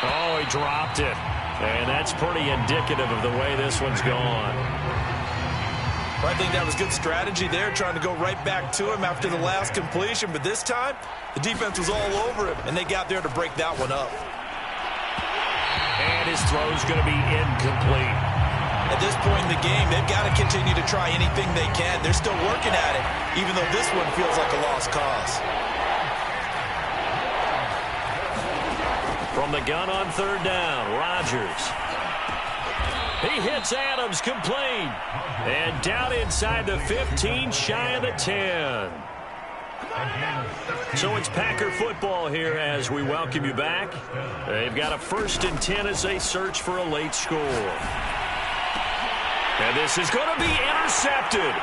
Oh, he dropped it. And that's pretty indicative of the way this one's gone. Well, I think that was good strategy there, trying to go right back to him after the last completion. But this time, the defense was all over him, and they got there to break that one up. And his throw's going to be incomplete. At this point in the game, they've got to continue to try anything they can. They're still working at it, even though this one feels like a lost cause. From the gun on third down, Rodgers. He hits Adams complete. And down inside the 15, shy of the 10. So it's Packer football here as we welcome you back. They've got a 1st and 10 as they search for a late score. And this is going to be intercepted.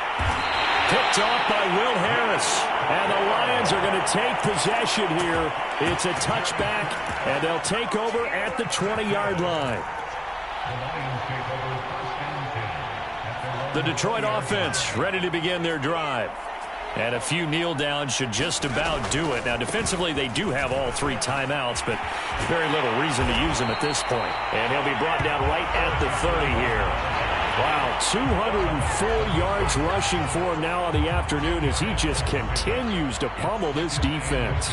Picked off by Will Harris. And the Lions are going to take possession here. It's a touchback, and they'll take over at the 20-yard line. The Detroit offense ready to begin their drive. And a few kneel downs should just about do it. Now, defensively, they do have all 3 timeouts, but very little reason to use them at this point. And he'll be brought down right at the 30 here. Wow, 204 yards rushing for him now on the afternoon as he just continues to pummel this defense.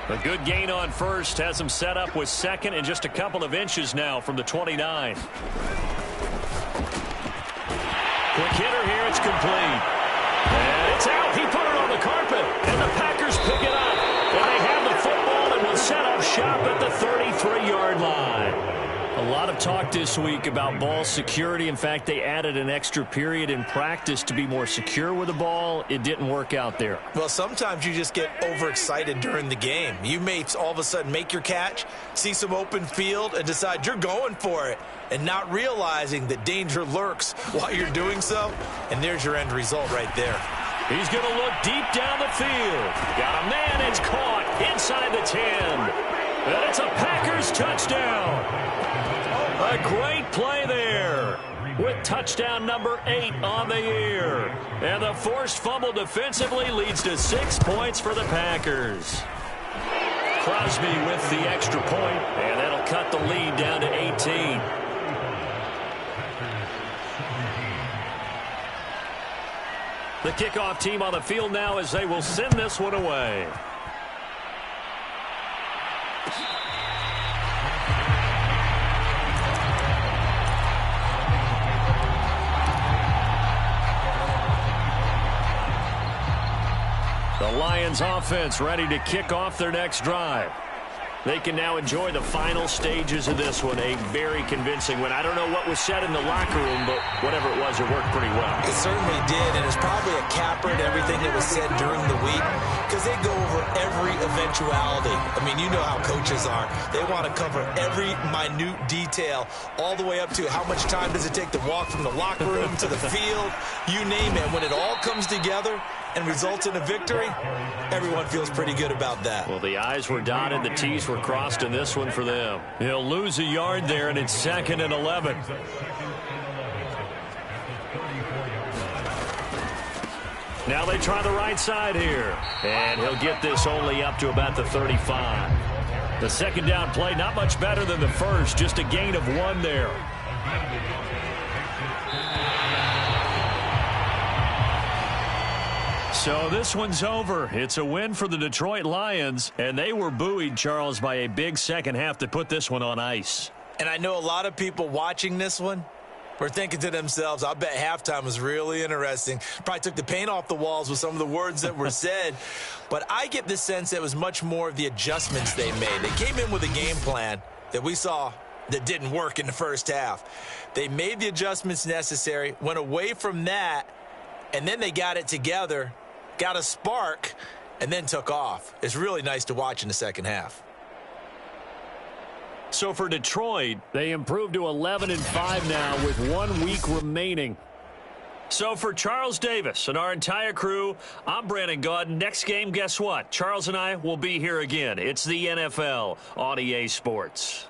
A good gain on first has him set up with second and just a couple of inches now from the 29. Quick hitter here, it's complete. And it's out. He put it on the carpet, and the Packers pick it up. And they have the football and will set up shop at the 33-yard line. A lot of talk this week about ball security. In fact, they added an extra period in practice to be more secure with the ball. It didn't work out there. Well, sometimes you just get overexcited during the game. You may all of a sudden make your catch, see some open field, and decide you're going for it, and not realizing that danger lurks while you're doing so. And there's your end result right there. He's going to look deep down the field. Got a man. It's caught inside the 10. And it's a Packers touchdown. A great play there with touchdown number 8 on the year. And the forced fumble defensively leads to 6 points for the Packers. Crosby with the extra point, and that'll cut the lead down to 18. The kickoff team on the field now as they will send this one away. The Lions offense ready to kick off their next drive. They can now enjoy the final stages of this one. A very convincing win. I don't know what was said in the locker room, but whatever it was, it worked pretty well. It certainly did, and it's probably a capper to everything that was said during the week because they go over every eventuality. I mean, you know how coaches are. They want to cover every minute detail all the way up to how much time does it take to walk from the locker room to the field, you name it. When it all comes together and results in a victory, everyone feels pretty good about that. Well, the I's were dotted, the T's were crossed in this one for them. He'll lose a yard there, and it's 2nd and 11. Now they try the right side here, and he'll get this only up to about the 35. The second down play, not much better than the first, just a gain of 1 there. So this one's over. It's a win for the Detroit Lions, and they were buoyed, Charles, by a big second half to put this one on ice. And I know a lot of people watching this one were thinking to themselves, I bet halftime was really interesting. Probably took the paint off the walls with some of the words that were said. But I get the sense that it was much more of the adjustments they made. They came in with a game plan that we saw that didn't work in the first half. They made the adjustments necessary, went away from that, and then they got it together, got a spark, and then took off. It's really nice to watch in the second half. So for Detroit, they improved to 11-5 now with 1 week remaining. So for Charles Davis and our entire crew, I'm Brandon Gaudin. Next game, guess what? Charles and I will be here again. It's the NFL on EA Sports.